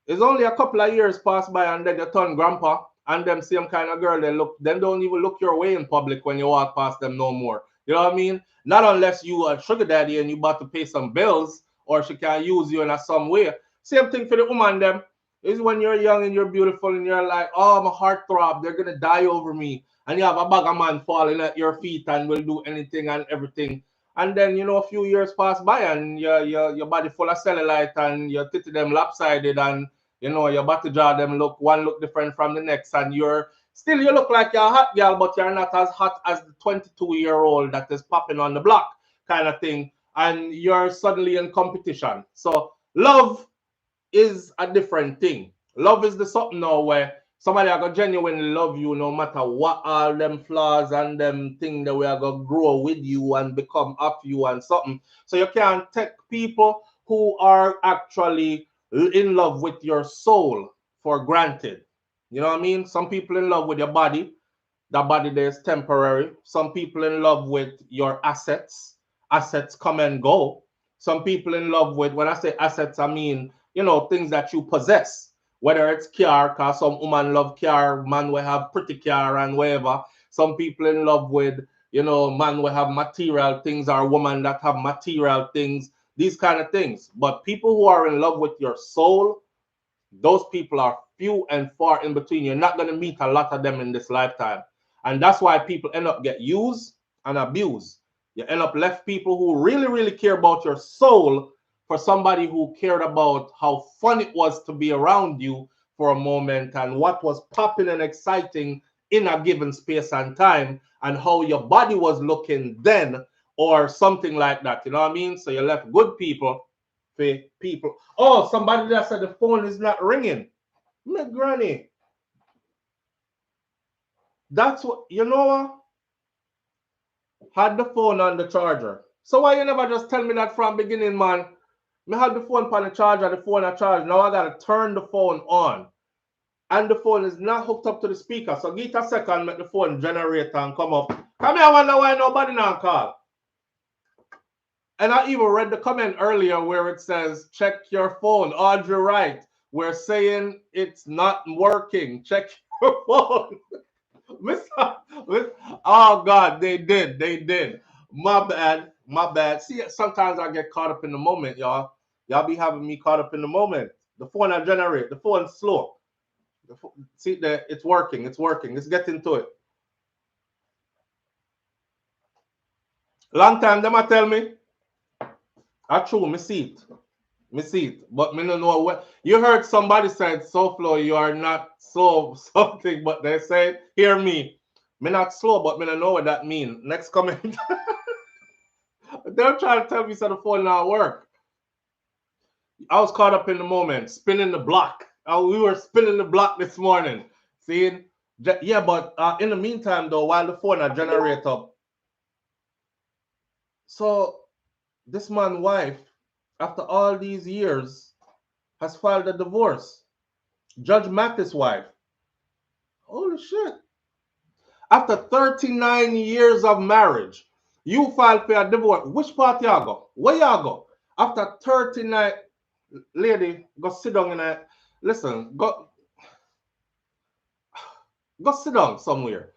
It's only a couple of years pass by and then you turn grandpa, and them same kind of girl, they don't even look your way in public when you walk past them no more. You know what I mean? Not unless you are sugar daddy and you about to pay some bills, or she can use you in some way. Same thing for the woman them. Is when you're young and you're beautiful and you're like, oh, my heart throb, they're gonna die over me. And you have a bag of man falling at your feet and will do anything and everything. And then, you know, a few years pass by and your body full of cellulite and your titty them lopsided, and you know, your body jaw them look different from the next, and you look like you're a hot girl, but you're not as hot as the 22-year-old that is popping on the block kind of thing, and you're suddenly in competition. So love is a different thing. Love is the something now where somebody are gonna genuinely love you no matter what all them flaws and them thing that we are gonna grow with you and become of you and something. So you can't take people who are actually in love with your soul for granted. You know what I mean? Some people in love with your body. That body there is temporary. Some people in love with your assets. Assets come and go. Some people in love with, when I say assets, I mean, you know, things that you possess. Whether it's car, because some woman love car, man will have pretty car and whatever. Some people in love with, you know, man will have material things, or woman that have material things, these kind of things. But people who are in love with your soul, those people are few and far in between. You're not going to meet a lot of them in this lifetime. And that's why people end up get used and abused. You end up left people who really, really care about your soul for somebody who cared about how fun it was to be around you for a moment and what was popping and exciting in a given space and time and how your body was looking then or something like that. You know what I mean? So you left good people for people. Oh, somebody that said the phone is not ringing. My granny. That's what, you know what? Had the phone on the charger. So why you never just tell me that from beginning, man? Me had the phone on the charger, the phone on charge. Now I gotta turn the phone on. And the phone is not hooked up to the speaker. So give it a second, make the phone generate and come up. Come here, I wonder why nobody now call. And I even read the comment earlier where it says, check your phone. Audrey Wright, we're saying it's not working. Check your phone. Oh God, they did. My bad. See, sometimes I get caught up in the moment, y'all. Y'all be having me caught up in the moment. The phone I generate, the phone's slow. See that it's working. Let's get into it. Long time them I tell me. That's true, me see it. But me don't know what you heard somebody said, SouFlo, you are not slow something, but they said, hear me. Me not slow, but me don't know what that mean. Next comment. They're trying to tell me so the phone not work. I was caught up in the moment, spinning the block. We were spinning the block this morning. See? Yeah, but in the meantime, though, while the phone are generate up. So this man's wife, after all these years, has filed a divorce. Judge Mathis' wife. Holy shit. After 39 years of marriage, You filed for a divorce. Which part y'all go? Where y'all go? After 39, lady, go sit down in a, listen, go sit down somewhere.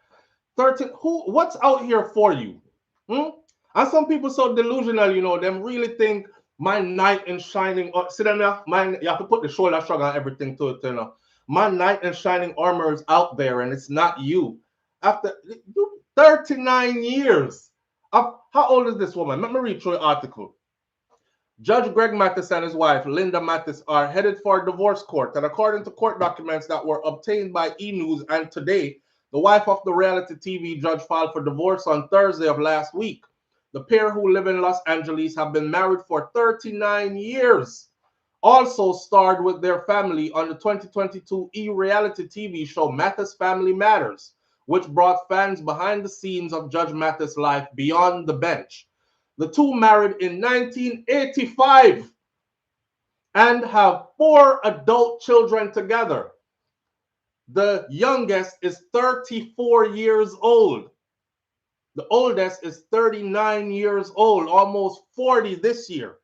13, what's out here for you? Hmm? And some people so delusional, you know, them really think my knight in shining, sit down there, you have to put the shoulder shrug on everything to it, you know. My knight in shining armor is out there and it's not you. After 39 years. How old is this woman? Let me read through the article. Judge Greg Mathis and his wife, Linda Mathis, are headed for divorce court. And according to court documents that were obtained by E! News and Today, the wife of the reality TV judge filed for divorce on Thursday of last week. The pair, who live in Los Angeles, have been married for 39 years. Also starred with their family on the 2022 reality TV show Mathis Family Matters, which brought fans behind the scenes of Judge Mathis' life beyond the bench. The two married in 1985 and have 4 adult children together. The youngest is 34 years old. The oldest is 39 years old, almost 40 this year.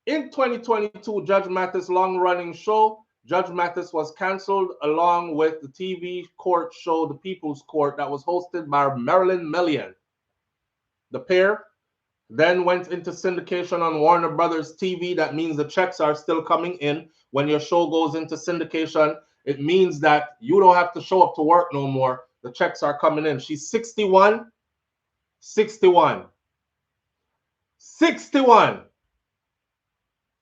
In 2022, Judge Mathis' long-running show, Judge Mathis, was canceled along with the TV court show The People's Court that was hosted by Marilyn Melian. The pair then went into syndication on Warner Brothers TV. That means the checks are still coming in. When your show goes into syndication, it means that you don't have to show up to work no more. The checks are coming in. She's 61. 61. 61.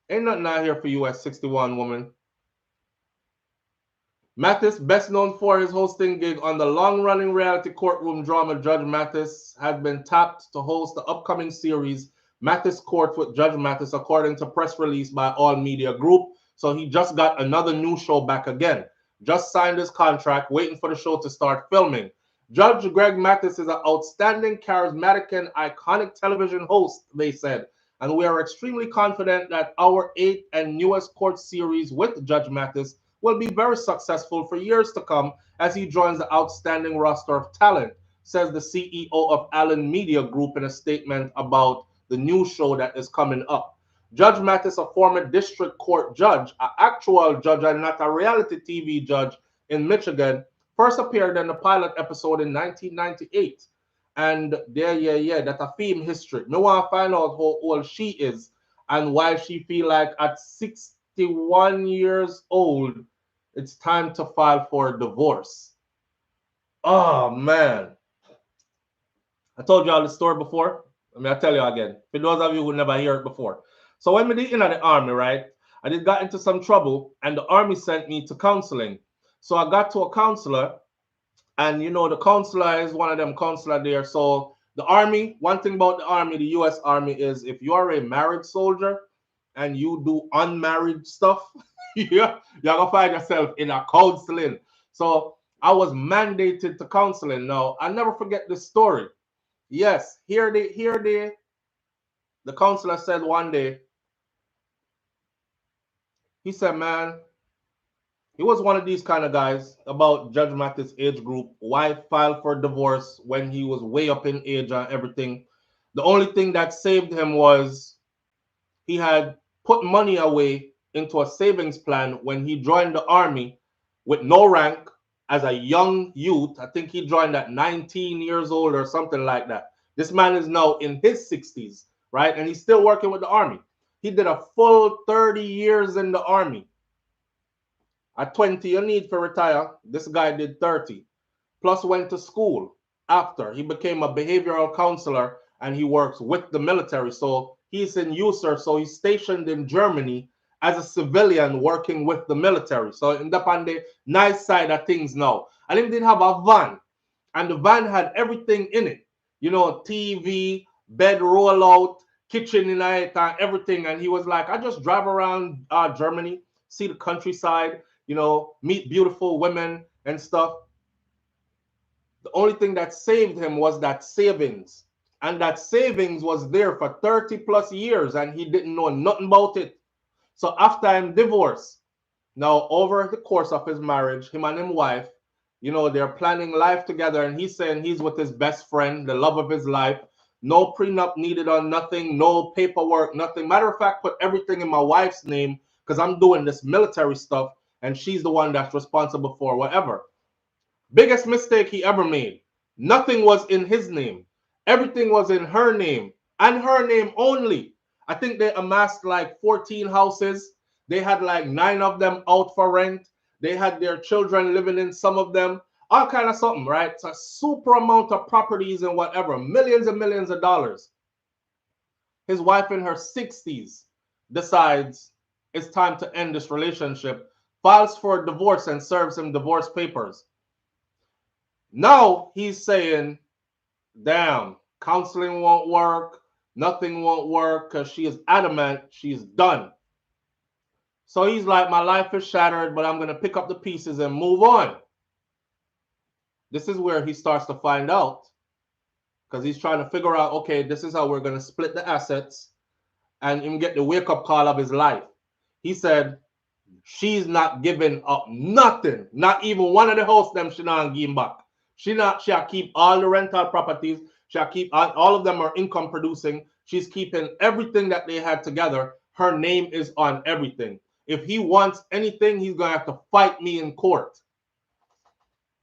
Ain't nothing out here for you as 61 woman. Mathis, best known for his hosting gig on the long-running reality courtroom drama Judge Mathis, had been tapped to host the upcoming series Mathis Court with Judge Mathis, according to press release by All Media Group. So he just got another new show back again. Just signed his contract, waiting for the show to start filming. Judge Greg Mathis is an outstanding, charismatic, and iconic television host, they said. And we are extremely confident that our 8th and newest court series with Judge Mathis will be very successful for years to come as he joins the outstanding roster of talent, says the CEO of Allen Media Group in a statement about the new show that is coming up. Judge Mathis, a former district court judge, an actual judge and not a reality TV judge in Michigan, first appeared in the pilot episode in 1998. And that's a theme history. Me want to find out how old she is and why she feel like at 61 years old, it's time to file for divorce. Oh, man. I told y'all the story before. I'll tell you again. For those of you who never heard it before. So when we did in the army, right, I did got into some trouble, and the army sent me to counseling. So I got to a counselor, and, you know, the counselor is one of them counselor there. So the army, one thing about the army, the U.S. Army, is if you are a married soldier and you do unmarried stuff, you're going to find yourself in a counseling. So I was mandated to counseling. Now, I'll never forget this story. Yes, the counselor said one day, he said, man, he was one of these kind of guys about Judge Mathis' age group. Wife filed for divorce when he was way up in age and everything. The only thing that saved him was he had put money away into a savings plan when he joined the army with no rank as a young youth. I think he joined at 19 years old or something like that. This man is now in his 60s, right? And he's still working with the army. He did a full 30 years in the army. At 20, you need to retire. This guy did 30. Plus went to school after. He became a behavioral counselor and he works with the military. So he's in USER. So he's stationed in Germany as a civilian working with the military. So in the nice side of things now. And he did have a van. And the van had everything in it. You know, TV, bed rollout, kitchen in it, and everything. And he was like, I just drive around Germany, see the countryside, you know, meet beautiful women and stuff. The only thing that saved him was that savings. And that savings was there for 30 plus years and he didn't know nothing about it. So after I'm divorced, now over the course of his marriage, him and his wife, you know, they're planning life together and he's saying he's with his best friend, the love of his life. No prenup needed on nothing, no paperwork, nothing. Matter of fact, put everything in my wife's name because I'm doing this military stuff and she's the one that's responsible for whatever. Biggest mistake he ever made. Nothing was in his name. Everything was in her name and her name only. I think they amassed like 14 houses. They had like 9 of them out for rent. They had their children living in some of them. All kind of something, right? It's a super amount of properties and whatever. Millions and millions of dollars. His wife in her 60s decides it's time to end this relationship, files for a divorce and serves him divorce papers. Now he's saying, damn, counseling won't work, nothing won't work because she is adamant she's done. So he's like, my life is shattered, but I'm going to pick up the pieces and move on. This is where he starts to find out because he's trying to figure out, okay, this is how we're going to split the assets and him get the wake-up call of his life. He said, she's not giving up nothing, not even one of the house them she not give back. She'll keep all the rental properties. She'll keep all of them are income producing. She's keeping everything that they had together. Her name is on everything. If he wants anything, he's going to have to fight me in court.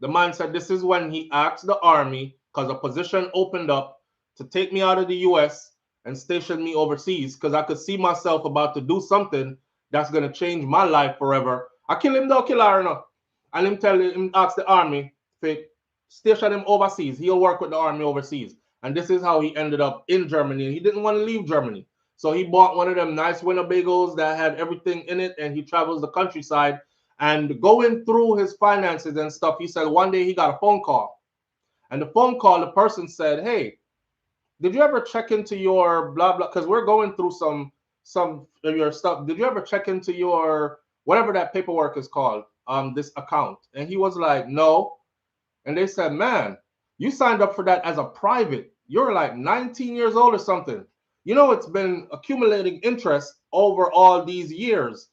The man said this is when he asked the army, because a position opened up to take me out of the U.S. and station me overseas, because I could see myself about to do something that's going to change my life forever. I kill him though, kill her or not. And him ask the army to station him overseas. He'll work with the army overseas. And this is how he ended up in Germany. He didn't want to leave Germany. So he bought one of them nice Winnebagos that had everything in it, and he travels the countryside. And going through his finances and stuff, he said one day he got a phone call. And the phone call, the person said, hey, did you ever check into your blah, blah? Because we're going through some of your stuff. Did you ever check into your, whatever that paperwork is called, this account? And he was like, no. And they said, man, you signed up for that as a private. You're like 19 years old or something. You know, it's been accumulating interest over all these years.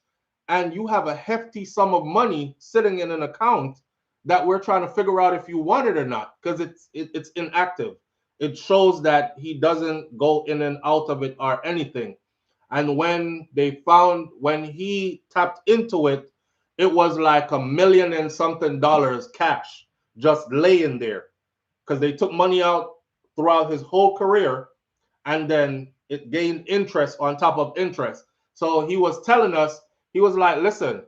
And you have a hefty sum of money sitting in an account that we're trying to figure out if you want it or not, because it's inactive. It shows that he doesn't go in and out of it or anything. And when he tapped into it, it was like $1 million and something cash just laying there, because they took money out throughout his whole career, and then it gained interest on top of interest. So he was telling us, he was like, listen,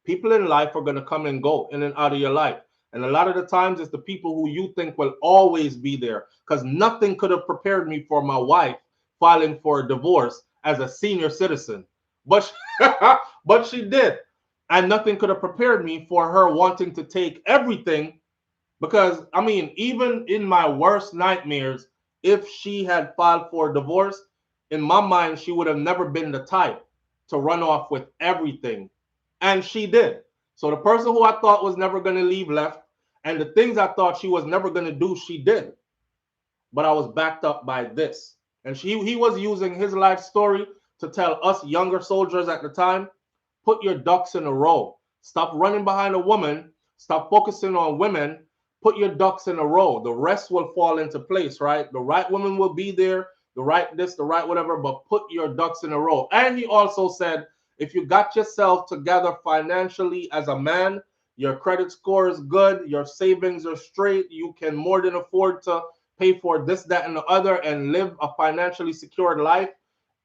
people in life are going to come and go in and out of your life. And a lot of the times it's the people who you think will always be there, because nothing could have prepared me for my wife filing for a divorce as a senior citizen. But she did. And nothing could have prepared me for her wanting to take everything. Because, I mean, even in my worst nightmares, if she had filed for divorce, in my mind, she would have never been the type to run off with everything. And she did. So the person who I thought was never going to leave left, and the things I thought she was never going to do, she did. But I was backed up by this. And he was using his life story to tell us younger soldiers at the time, put your ducks in a row. Stop running behind a woman. Stop focusing on women. Put your ducks in a row. The rest will fall into place, right? The right woman will be there, the right this, the right whatever, but put your ducks in a row. And he also said, if you got yourself together financially as a man, your credit score is good, your savings are straight, you can more than afford to pay for this, that, and the other and live a financially secured life,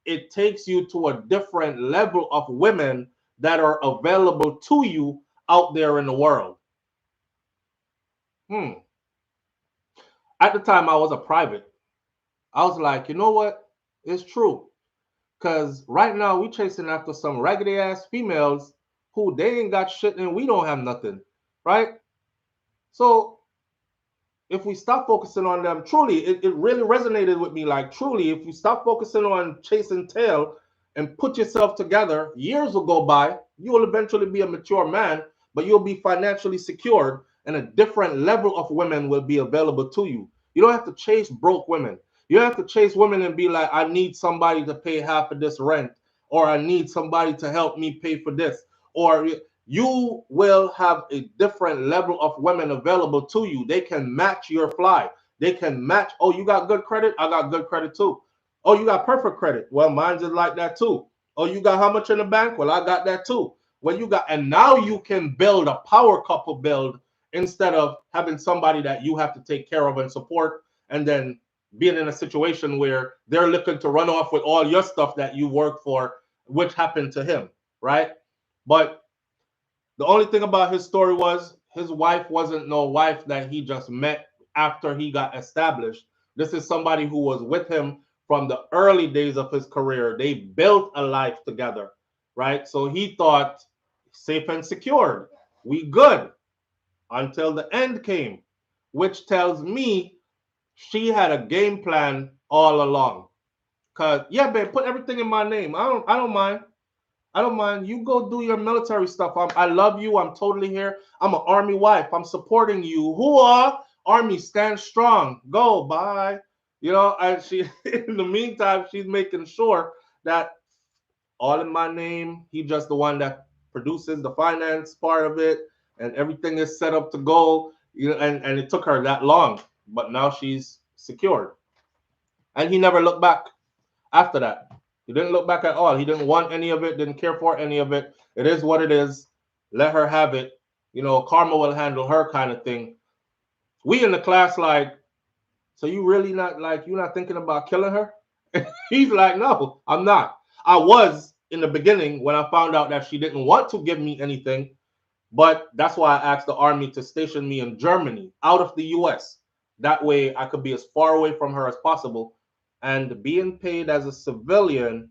it takes you to a different level of women that are available to you out there in the world. At the time, I was a private. I was like, you know what? It's true. Because right now, we chasing after some raggedy-ass females who they ain't got shit and we don't have nothing, right? So if we stop focusing on them, truly, it really resonated with me. Like, truly, if you stop focusing on chasing tail and put yourself together, years will go by. You will eventually be a mature man, but you'll be financially secured, and a different level of women will be available to you. You don't have to chase broke women. You don't have to chase women and be like, I need somebody to pay half of this rent, or I need somebody to help me pay for this. Or you will have a different level of women available to you. They can match your fly. They can match. Oh, you got good credit? I got good credit too. Oh, you got perfect credit? Well, mine's is like that too. Oh, you got how much in the bank? Well, I got that too. Well, you got, and now you can build a power couple build instead of having somebody that you have to take care of and support, and then being in a situation where they're looking to run off with all your stuff that you worked for, which happened to him, right? But the only thing about his story was his wife wasn't no wife that he just met after he got established. This is somebody who was with him from the early days of his career. They built a life together, right? So he thought safe and secured. We good until the end came, which tells me she had a game plan all along. Cause yeah, babe, put everything in my name. I don't mind. I don't mind. You go do your military stuff. I love you. I'm totally here. I'm an army wife. I'm supporting you. Whoa, army, stand strong. Go, bye. You know, and she in the meantime, she's making sure that all in my name. He just the one that produces the finance part of it, and everything is set up to go. You know, and it took her that long, but now she's secured. And he never looked back after that. He didn't look back at all. He didn't want any of it, didn't care for any of it. It is what it is. Let her have it. You know, karma will handle her kind of thing. We in the class like, so you really not like, you're not thinking about killing her? He's like, no, I'm not. I was in the beginning when I found out that she didn't want to give me anything, but that's why I asked the army to station me in Germany, out of the US. That way I could be as far away from her as possible. And being paid as a civilian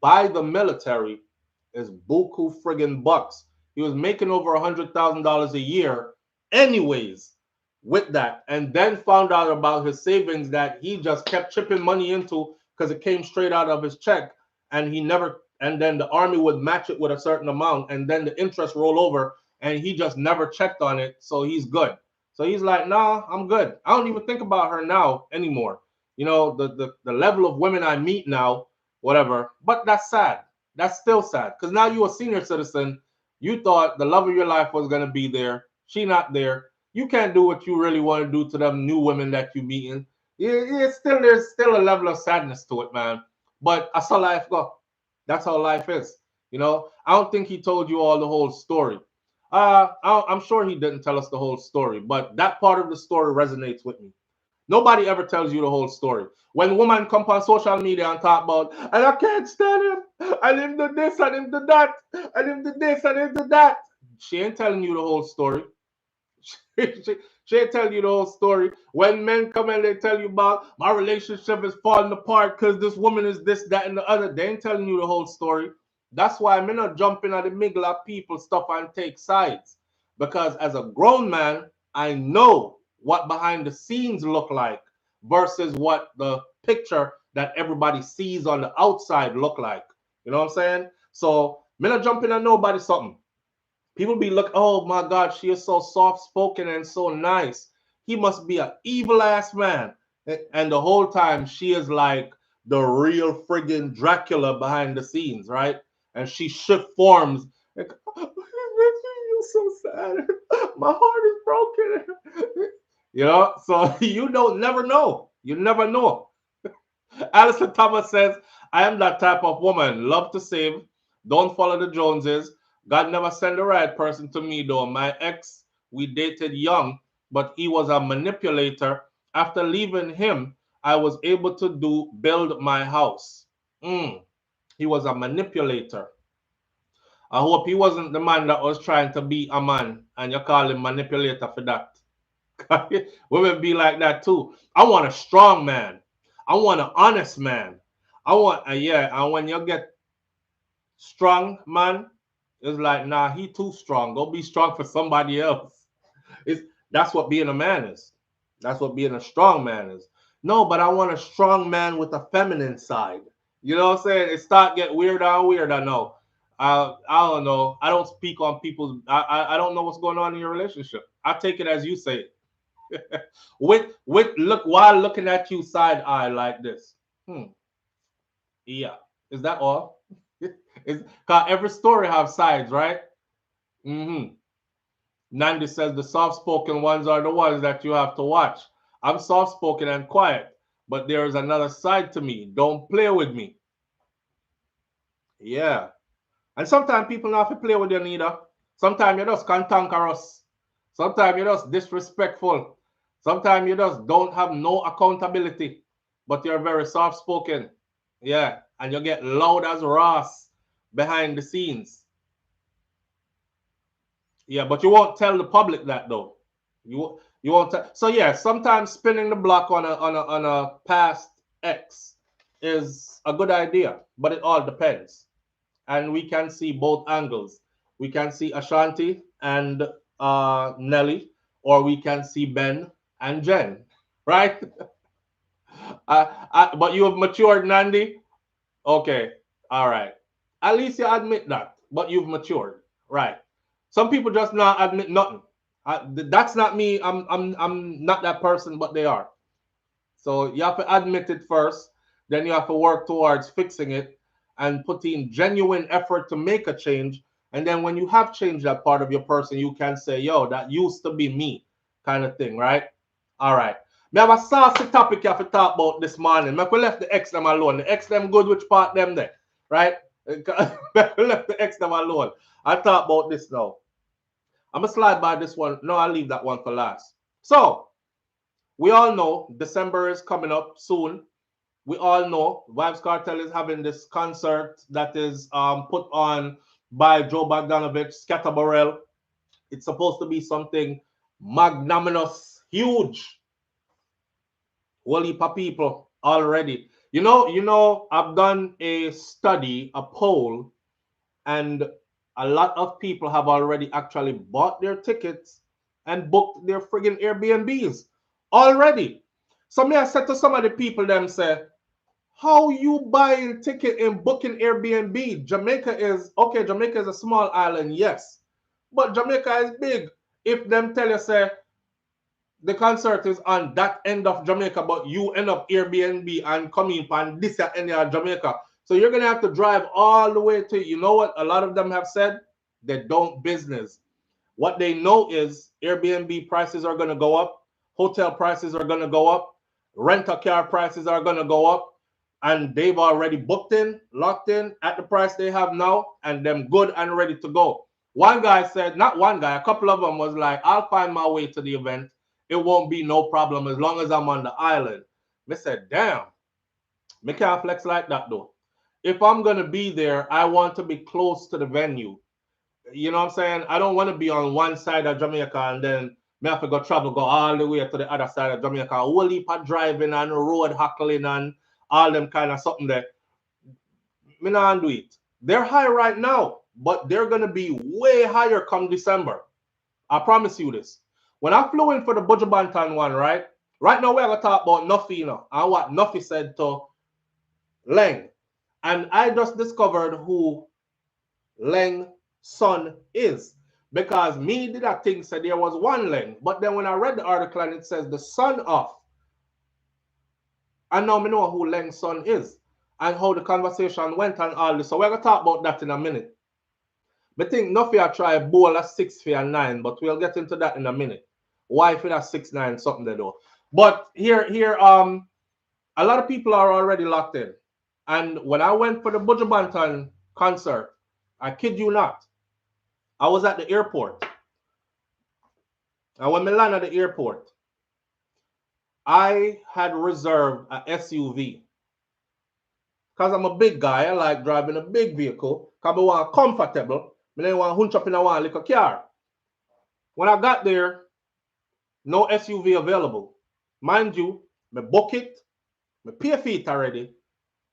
by the military is buku friggin' bucks. He was making over $100,000 a year anyways with that, and then found out about his savings that he just kept chipping money into because it came straight out of his check, and he never, and then the army would match it with a certain amount, and then the interest roll over, and he just never checked on it, so he's good. So he's like, nah, I'm good. I don't even think about her now anymore. You know, the level of women I meet now, whatever. But that's sad. That's still sad because now you're a senior citizen. You thought the love of your life was gonna be there. She not there. You can't do what you really want to do to them new women that you meeting. It's still, there's still a level of sadness to it, man. But that's how life go. That's how life is. You know, I don't think he told you all the whole story. I'm sure he didn't tell us the whole story, but that part of the story resonates with me. Nobody ever tells you the whole story. When women come on social media and talk about, and I can't stand him, and him do this, and him do that, and him do this, and him do that. She ain't telling you the whole story. She ain't telling you the whole story. When men come and they tell you about my relationship is falling apart because this woman is this, that, and the other, they ain't telling you the whole story. That's why I'm not jumping at the middle of people stuff and take sides. Because as a grown man, I know what behind the scenes look like versus what the picture that everybody sees on the outside look like. You know what I'm saying? So me not jumping at nobody something. People be looking, oh my God, she is so soft spoken and so nice. He must be an evil ass man. And the whole time she is like the real friggin' Dracula behind the scenes, right? And she shift forms. Like, you're so sad. My heart is broken. You know, so you don't never know. You never know. Alison Thomas says, I am that type of woman. Love to save. Don't follow the Joneses. God never sent the right person to me, though. My ex, we dated young, but he was a manipulator. After leaving him, I was able to build my house. He was a manipulator. I hope he wasn't the man that was trying to be a man, and you call him manipulator for that. Women be like that too. I want a strong man. I want an honest man. I want yeah, and when you get strong man, it's like, nah, he too strong. Go be strong for somebody else. It's that's what being a man is. That's what being a strong man is. No, but I want a strong man with a feminine side. You know what I'm saying? It start get weirder and weirder now. I don't know. I don't speak on people's. I don't know what's going on in your relationship. I take it as you say it. with look while looking at you side eye like this. Yeah. Is that all? Is cause every story have sides, right? Nandi says the soft spoken ones are the ones that you have to watch. I'm soft-spoken and quiet, but there is another side to me. Don't play with me. Yeah. And sometimes people not have to play with you neither. Sometimes you just cantankerous. Sometimes you just disrespectful. Sometimes you just don't have no accountability. But you're very soft-spoken. Yeah. And you get loud as Ross behind the scenes. Yeah, but you won't tell the public that though. You won't tell. So yeah, sometimes spinning the block on a past ex is a good idea, but it all depends. And we can see both angles. We can see Ashanti and Nelly, or we can see Ben and Jen, right? But you have matured, Nandi. Okay, all right. At least you admit that, but you've matured, right? Some people just not admit nothing. That's not me. I'm not that person, but they are. So you have to admit it first, then you have to work towards fixing it and put in genuine effort to make a change. And then when you have changed that part of your person, you can say, yo, that used to be me, kind of thing, right? All right. We have a saucy topic you have to talk about this morning. We left the X them alone. The X them good, which part them there, right? We left the X them alone. I'll talk about this now. I'm going to slide by this one. No, I'll leave that one for last. So, we all know December is coming up soon. We all know Vybz Kartel is having this concert that is put on by Joe Bogdanovich, Scatterbarrel. It's supposed to be something magnanimous, huge. Whole heap of people already. I've done a study, a poll, and a lot of people have already actually bought their tickets and booked their friggin' Airbnbs already. So me I said to some of the people them say, how you buying ticket and booking Airbnb? Jamaica is okay, Jamaica is a small island, yes. But Jamaica is big. If them tell you say the concert is on that end of Jamaica, but you end up Airbnb and coming on this end of Jamaica. So you're gonna have to drive all the way to, you know what a lot of them have said? They don't business. What they know is Airbnb prices are gonna go up, hotel prices are gonna go up, rent-a-car prices are gonna go up, and they've already booked in, locked in at the price they have now, and them good and ready to go. One guy said, not one guy, a couple of them was like, I'll find my way to the event. It won't be no problem as long as I'm on the island. I said, damn, me can't flex like that though. If I'm gonna be there, I want to be close to the venue. You know what I'm saying? I don't want to be on one side of Jamaica and then me have to go travel, go all the way to the other side of Jamaica. A whole heap of driving and road hackling and all them kind of something there. Me not do it. They're high right now, but they're gonna be way higher come December. I promise you this. When I flew in for the Buju Banton one, right? Right now we're gonna talk about Nuffy, you know, and what Nuffy said to Laing. And I just discovered who Laing's son is. Because me did that thing said there was one Laing. But then when I read the article and it says the son of, I now me know who Laing's son is and how the conversation went and all this. So we're gonna talk about that in a minute. I think Nuffy I try bowl a 6 for a 9, but we'll get into that in a minute. Why for that 6-9 something there though. But here, a lot of people are already locked in. And when I went for the Buju Banton concert, I kid you not, I was at the airport. And when I landed at the airport, I had reserved a SUV. Because I'm a big guy, I like driving a big vehicle. Because I want comfortable. I don't want hunch up in a one little car. When I got there, no SUV available. Mind you, I book it, I pay for it already.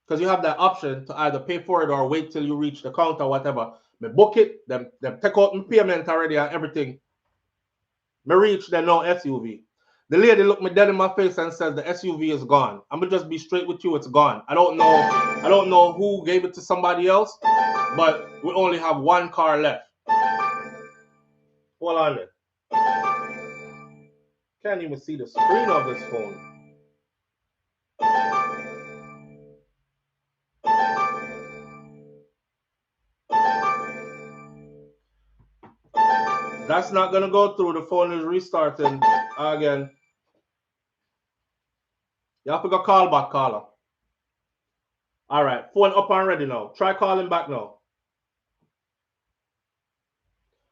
Because you have that option to either pay for it or wait till you reach the counter or whatever. I book it, them take out my payment already and everything. I reach there, no SUV. The lady looked me dead in my face and says the SUV is gone. I'm gonna just be straight with you, it's gone. I don't know who gave it to somebody else, but we only have one car left. Hold on there. Can't even see the screen of this phone. That's not gonna go through. The phone is restarting again. You have to go call back, caller. All right, phone up and ready now. Try calling back now.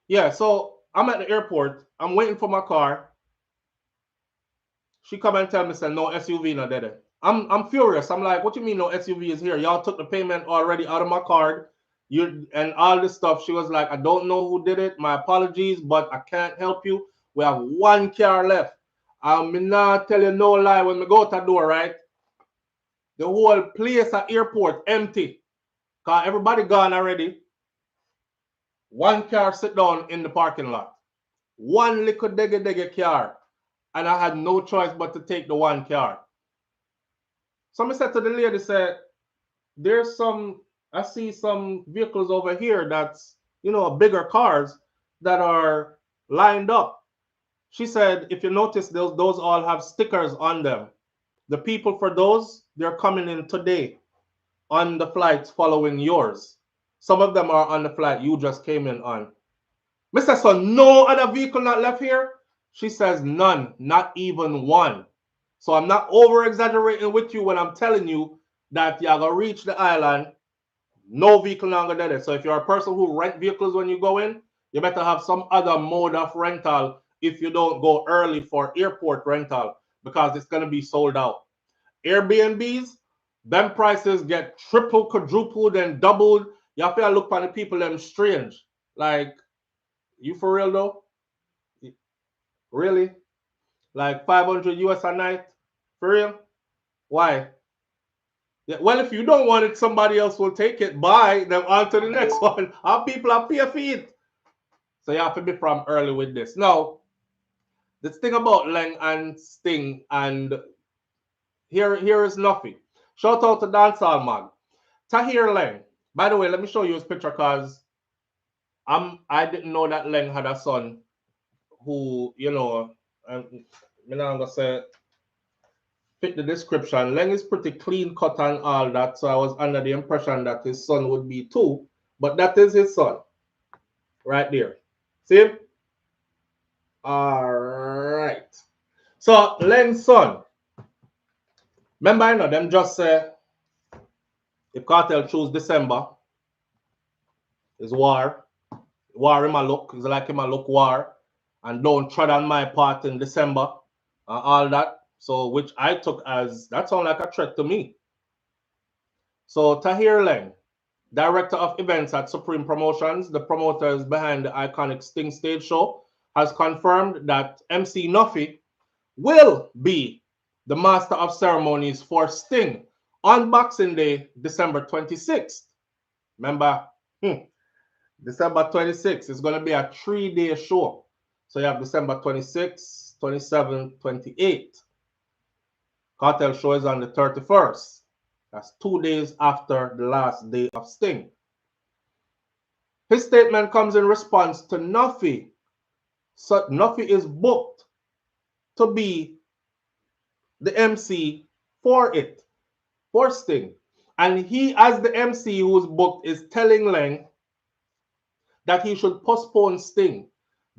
Yeah, so I'm at the airport. I'm waiting for my car. She come and tell me, say, no SUV not there. I'm furious. I'm like, what you mean no SUV is here? Y'all took the payment already out of my card. You and all this stuff. She was like, I don't know who did it. My apologies, but I can't help you. We have one car left. Me not tell you no lie. When we go to the door, right? The whole place at airport empty. Cause everybody gone already. One car sit down in the parking lot. One little dege car. And I had no choice but to take the one car. So I said to the lady, said, there's some, I see some vehicles over here that's, bigger cars that are lined up. She said, if you notice, those all have stickers on them. The people for those, they're coming in today on the flights following yours. Some of them are on the flight you just came in on. Mr. So no other vehicle not left here? She says none, not even one. So I'm not over exaggerating with you when I'm telling you that you're going to reach the island, no vehicle longer there. So if you're a person who rent vehicles when you go in, you better have some other mode of rental if you don't go early for airport rental because it's going to be sold out. Airbnbs, them prices get triple, quadrupled, and doubled. You have to look at the people, them strange. Like, you for real though? Really? Like 500 US a night? For real? Why? Yeah, well, if you don't want it, somebody else will take it. Buy them on to the next one. Our people are pay for it. So you have to be from early with this. Now, the thing about Laing and Sting, and here is Nuffy. Shout out to Dancehall Mag. Tahir Laing. By the way, let me show you his picture because I didn't know that Laing had a son who, I'm not gonna say fit the description. Laing is pretty clean cut and all that, so I was under the impression that his son would be too, but that is his son right there. See him? All right. So Laing's son. Remember, them just say if Cartel choose December, is war. War him a look. It's like him a look war. And don't tread on my part in December and all that. So which I took as that sounds like a threat to me. So Tahir Laing, director of events at Supreme Promotions, the promoters behind the iconic Sting stage show, has confirmed that MC Nuffy will be the master of ceremonies for Sting on Boxing Day, December 26th. Remember, December 26th is going to be a 3-day show. So you have December 26th, 27th, 28th. Cartel show is on the 31st. That's 2 days after the last day of Sting. His statement comes in response to Nuffy. So Nuffy is booked to be the MC for it, for Sting. And he, as the MC who's booked, is telling Laing that he should postpone Sting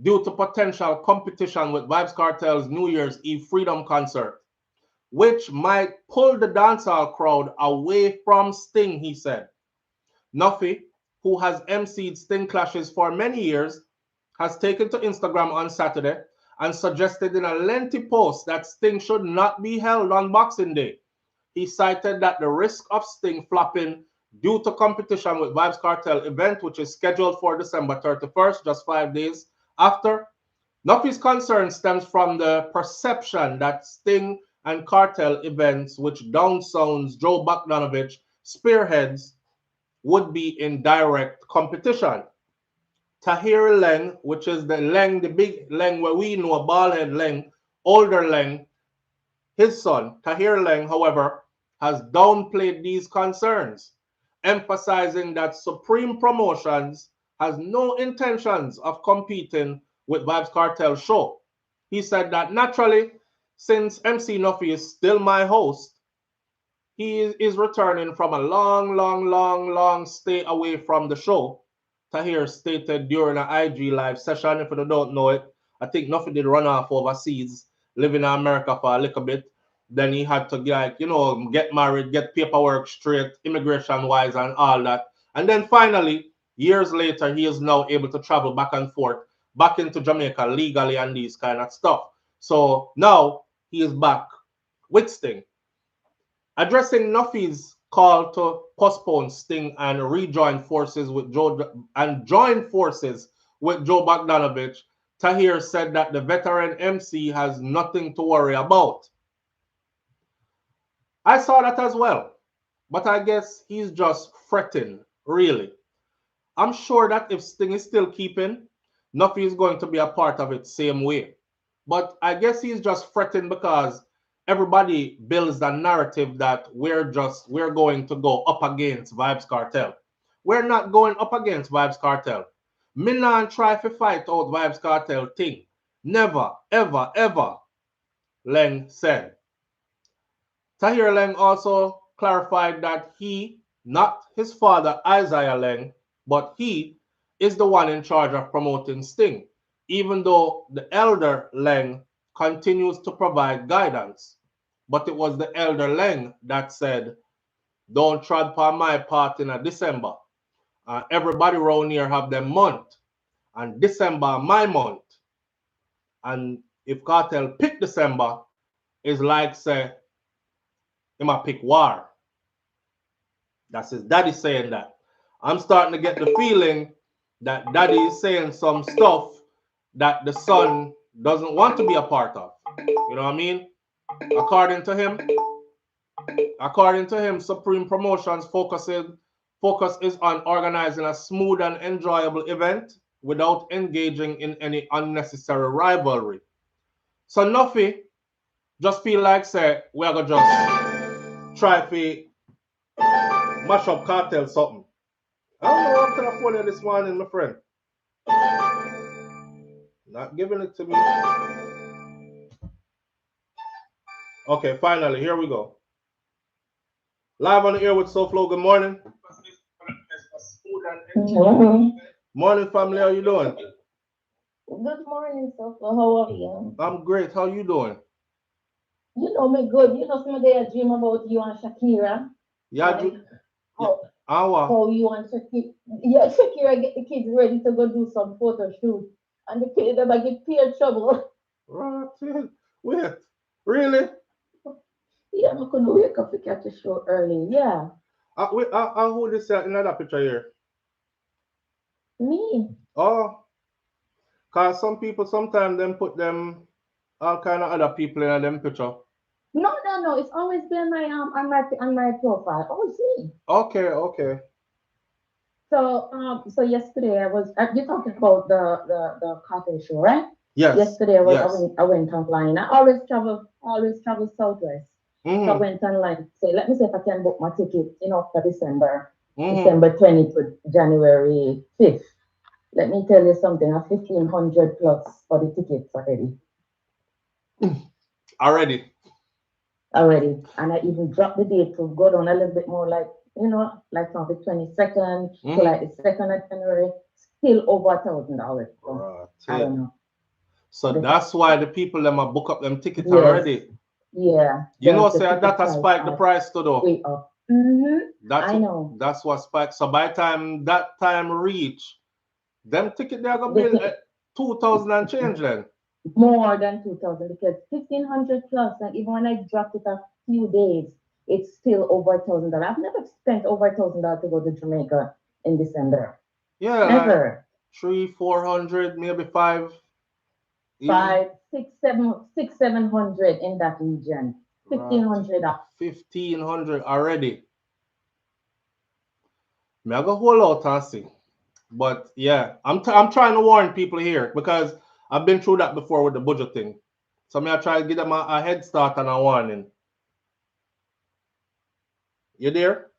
due to potential competition with Vybz Kartel's New Year's Eve Freedom concert, which might pull the dancehall crowd away from Sting, he said. Nuffy, who has emceed Sting clashes for many years, has taken to Instagram on Saturday and suggested in a lengthy post that Sting should not be held on Boxing Day. He cited that the risk of Sting flopping due to competition with Vybz Kartel event, which is scheduled for December 31st, just 5 days after. Nuffy's concern stems from the perception that Sting and Cartel events, which Down Sounds Joe Bogdanovich spearheads, would be in direct competition. Tahir Laing, which is the Laing, the big Laing where we know, baldhead Laing, older Laing, his son, Tahir Laing, however, has downplayed these concerns, emphasizing that Supreme Promotions has no intentions of competing with Vybz Kartel's show. He said that naturally, since MC Nuffy is still my host, he is returning from a long stay away from the show. Tahir stated during an IG live session. If you don't know it, I think Nuffy did run off overseas, living in America for a little bit. Then he had to, like, you know, get married, get paperwork straight, immigration-wise and all that. And then finally, years later, he is now able to travel back and forth, back into Jamaica legally and these kind of stuff. So now he is back with Sting. Addressing Nuffy's call to postpone Sting and rejoin forces with join forces with Joe Bogdanovich, Tahir said that the veteran MC has nothing to worry about. I saw that as well, but I guess he's just fretting, really. I'm sure that if Sting is still keeping, Nuffy is going to be a part of it same way. But I guess he's just fretting because everybody builds the narrative that we're going to go up against Vybz Kartel. We're not going up against Vybz Kartel. Me not try to fight out Vybz Kartel thing. Never, ever, ever, Laing said. Tahir Laing also clarified that he, not his father Isaiah Laing, but he is the one in charge of promoting Sting, even though the elder Laing continues to provide guidance. But it was the elder Laing that said, don't tread upon my part in a December. Everybody around here have them month. And December, my month. And if Cartel pick December, it's like, say, he might pick war. That's his daddy saying that. I'm starting to get the feeling that daddy is saying some stuff that the son doesn't want to be a part of. You know what I mean? According to him, Supreme Promotions focus is on organizing a smooth and enjoyable event without engaging in any unnecessary rivalry. So Nuffy just feel like, say, we are going to just try to mash up Cartel something. I don't know what to the phone this morning, my friend. Not giving it to me. Okay, finally, here we go. Live on the air with SouFLo. Good morning. Morning, family. How you doing? Good morning, SouFLo. How are you? I'm great. How you doing? You know me good. You know some day I dream about you and Shakira. Yeah, how you and Shakira. Yeah, Shakira get the kids ready to go do some photo shoot. And the kids never get peer trouble. Right. Wait. Really? Yeah, I couldn't wake up to catch a show early. Yeah. Who this in that picture here? Me. Oh. Cause some people sometimes them put them all kind of other people in them picture. No. It's always been my on my profile. Oh, it's me. Okay. So yesterday you're talking about the Cartel show, right? Yes. Yesterday I went online. I always travel southwest. So I went online. Say, let me see if I can book my ticket, for December. December 20th to January 5th. Let me tell you something, a 1,500 plus for the tickets already. Already. And I even dropped the date to go down a little bit more, like from the 22nd to like the 2nd of January, still over $1,000. So, I don't know. So that's why the people them are book up them tickets already. Yeah. You know, say that has spiked the price to though. Way up. I know. That's what spiked. So by the time that time reach, them ticket they're gonna be 2,000 and change then. More than 2,000 because 1,500 plus, and even when I dropped it a few days, it's still over $1,000. I've never spent over $1,000 to go to Jamaica in December. Yeah, never. Like 300-400, maybe 5. 5, 6, 700 in that region. 1,500 up. 1,500 already. Me I go hold out and see. But yeah, I'm trying to warn people here because I've been through that before with the budget thing. So I try to give them a head start and a warning. You there?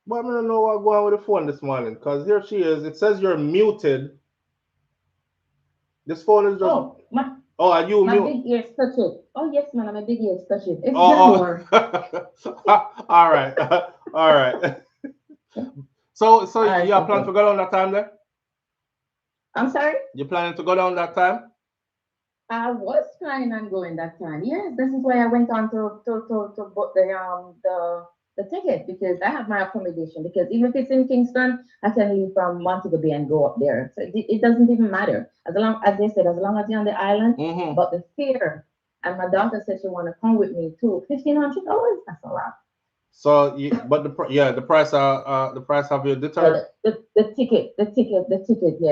But I don't know what's going on with the phone this morning because here she is. It says you're muted. This phone is just. Are you muted? My big ears touch it. Oh yes, man, my big ears touch it. It's more. All right. So you are planning to go down that time then? I'm sorry? You planning to go down that time? I was planning on going that time. Yes, this is why I went on to book the ticket because I have my accommodation. Because even if it's in Kingston, I can leave from Montego Bay and go up there. So it doesn't even matter as long as they said, as long as you're on the island. But the fare, and my daughter said she want to come with me too. $1,500. That's a lot. So, but the price the price have you deterred? The ticket, yeah,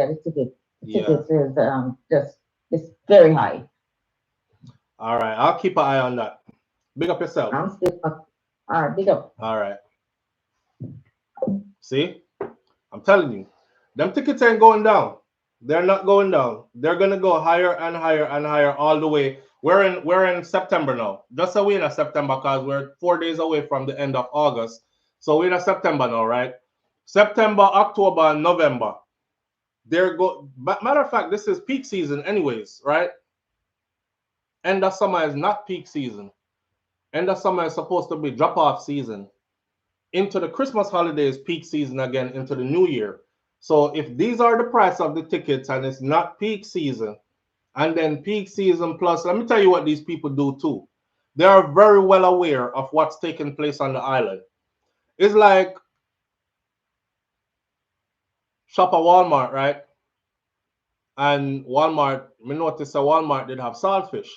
the ticket is just it's very high. All right, I'll keep an eye on that. Big up yourself. I'm still up. All right, big up. All right. See, I'm telling you, them tickets ain't going down. They're not going down. They're gonna go higher and higher and higher all the way. We're in September now. Just so we're in September because we're 4 days away from the end of August. So we're in September now, right? September, October, and November. Matter of fact, this is peak season, anyways, right? End of summer is not peak season. End of summer is supposed to be drop-off season. Into the Christmas holidays, peak season again, into the new year. So if these are the price of the tickets and it's not peak season, and then peak season plus, let me tell you what these people do too. They are very well aware of what's taking place on the island. It's like shop at Walmart, right? And Walmart, me notice that Walmart did have saltfish.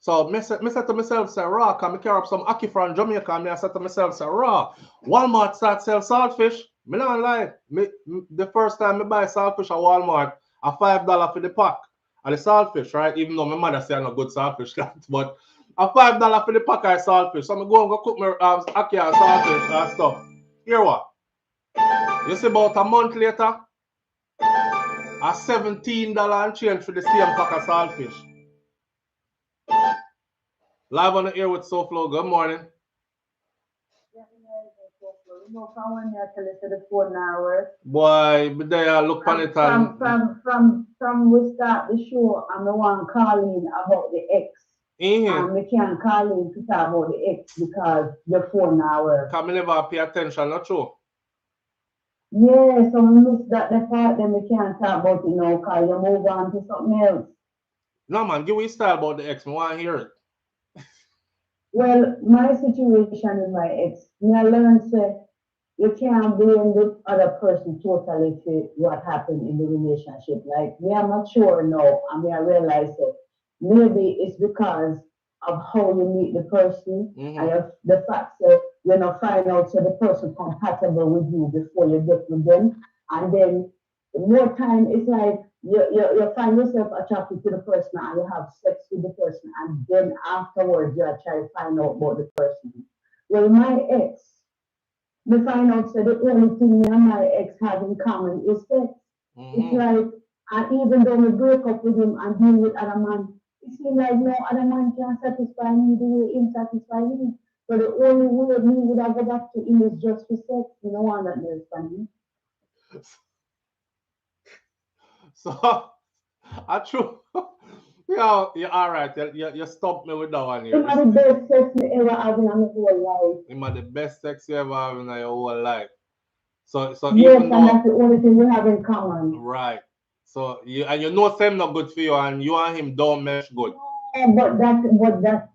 So me said to myself, say, raw, can me carry up some ackee from Jamaica? And I said to myself, say, raw, Walmart start sell saltfish. Me not lie. The first time me buy saltfish at Walmart, a $5 for the pack. And the saltfish, right? Even though my mother say I'm not good saltfish, but a $5 for the pack of saltfish. So I'm going to go cook my ackee and saltfish and stuff. Hear what? You see about a month later, a $17 and change for the same pack of saltfish. Live on the air with SouFLo. Good morning. Boy, but they look on it and from we start the show, I'm the one calling about the ex. And we can't call in to talk about the ex because your phone hour. Can me never pay attention, not true? Yeah, so we miss that the part then we can't talk about it now because you move on to something else. No man, give me style about the ex. I want to hear it. Well, my situation with my ex, I learned that you can't blame the other person totally for what happened in the relationship. Like, we are mature now, and I realize that maybe it's because of how you meet the person and the fact that you find out that the person compatible with you before you get with them. And then more time, it's like you find yourself attracted to the person and you have sex with the person, and then afterwards you are trying to find out about the person. Well, my ex, we find out that the only thing me and my ex have in common is sex. It's like, and even though we break up with him and deal with other man, it seems like no other man can satisfy me the way him satisfy me. So the only way me would have go back to him is just for sex. You know what that means for me. So, I true. Yeah, all right. You stopped me with that one here. It's the best sex me ever have in my whole life. It's the best sex you ever have in your whole life. So yes, even though, and that's the only thing we have in common. Right. So you know Sam not good for you, and you and him don't mesh good. Yeah, but that's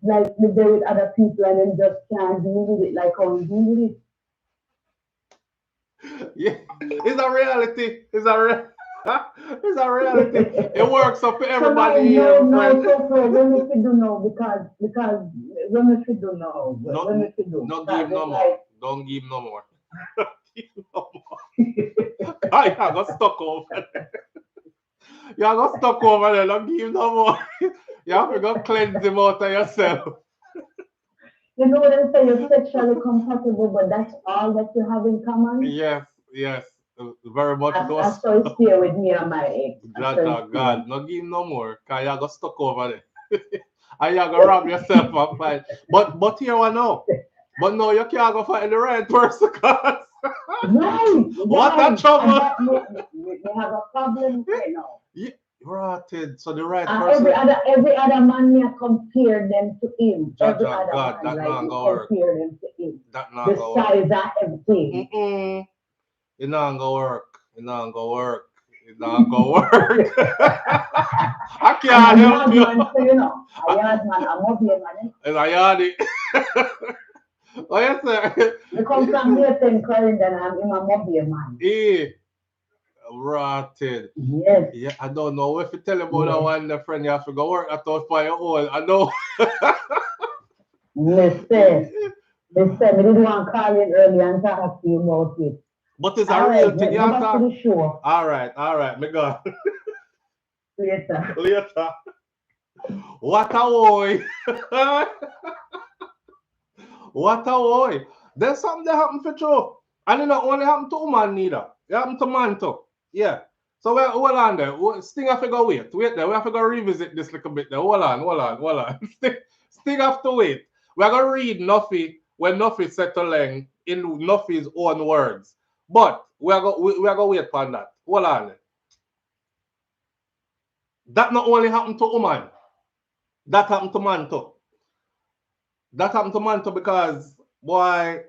like we do with other people, and then just can't deal with it like how we deal with it. Yeah, it's a reality. It's a reality. It works up for everybody here. No, so when we should do no, because when we should do no, when we should do. Not give no more. Don't give no more. No more. I got stuck over there. You got stuck over there. Don't give no more. You have to go cleanse him out of yourself. You know what I'm saying? You're sexually compatible, but that's all that you have in common? Yes. Very much. I saw it here with me and my ex. God, not give no more. Because you got stuck over there. And you got to wrap yourself up. Right? But here I know. But no, you can't go find the right person. Right. What a trouble. We have a problem right now. Yeah. Rotted. So the right person. Every other man here compare them to him. Every other God, man, that like, not gonna work. Compare them to him. That not the gonna size and everything. It not gonna work. It not gonna work. It's not gonna work. I can't help you. Man, so, you know, a yard man, a mobile man. It's a yardy. What you say? We come from here, 10 current, and I'm in a mobile man. Eh, rotted. Yes. Yeah, I don't know if you tell you about that one, the friend you have to go work at those for your own. I know. Listen, we didn't want to call in early and talk to you about it. But it's a real thing. Go back to the show. All right, me go. Later. What a boy. What a boy. There's something that happened for Joe. And it not only happened to woman neither. It happened to man too. Yeah. So we're hold on there. Sting have to go wait. Wait there. We have to go revisit this little bit there. Hold on. Sting have to wait. We're gonna read Nuffy when Nuffy said to Laing in Nuffy's own words. But we're gonna wait for that. Hold on. That not only happened to woman. That happened to man too. That happened to man too because, boy,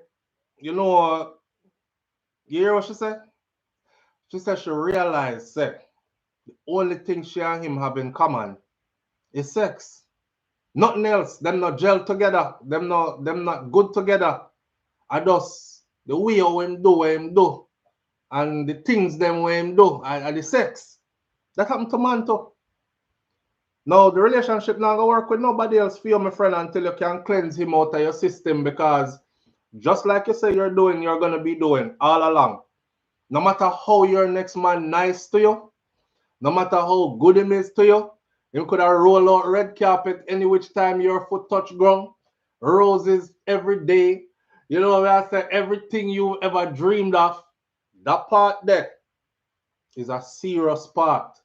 you know, you hear what she said? She said she realized that the only thing she and him have in common is sex. Nothing else. Them not gel together. Them not good together. I just the way how him do. And the things them way him do and the sex. That happened to man too. Now, the relationship not gonna work with nobody else for you, my friend, until you can cleanse him out of your system, because just like you say you're doing, you're gonna be doing all along. No matter how your next man nice to you, no matter how good him is to you, you could have roll out red carpet any which time your foot touch ground, roses every day. You know what I say? Everything you ever dreamed of, that part there is a serious part.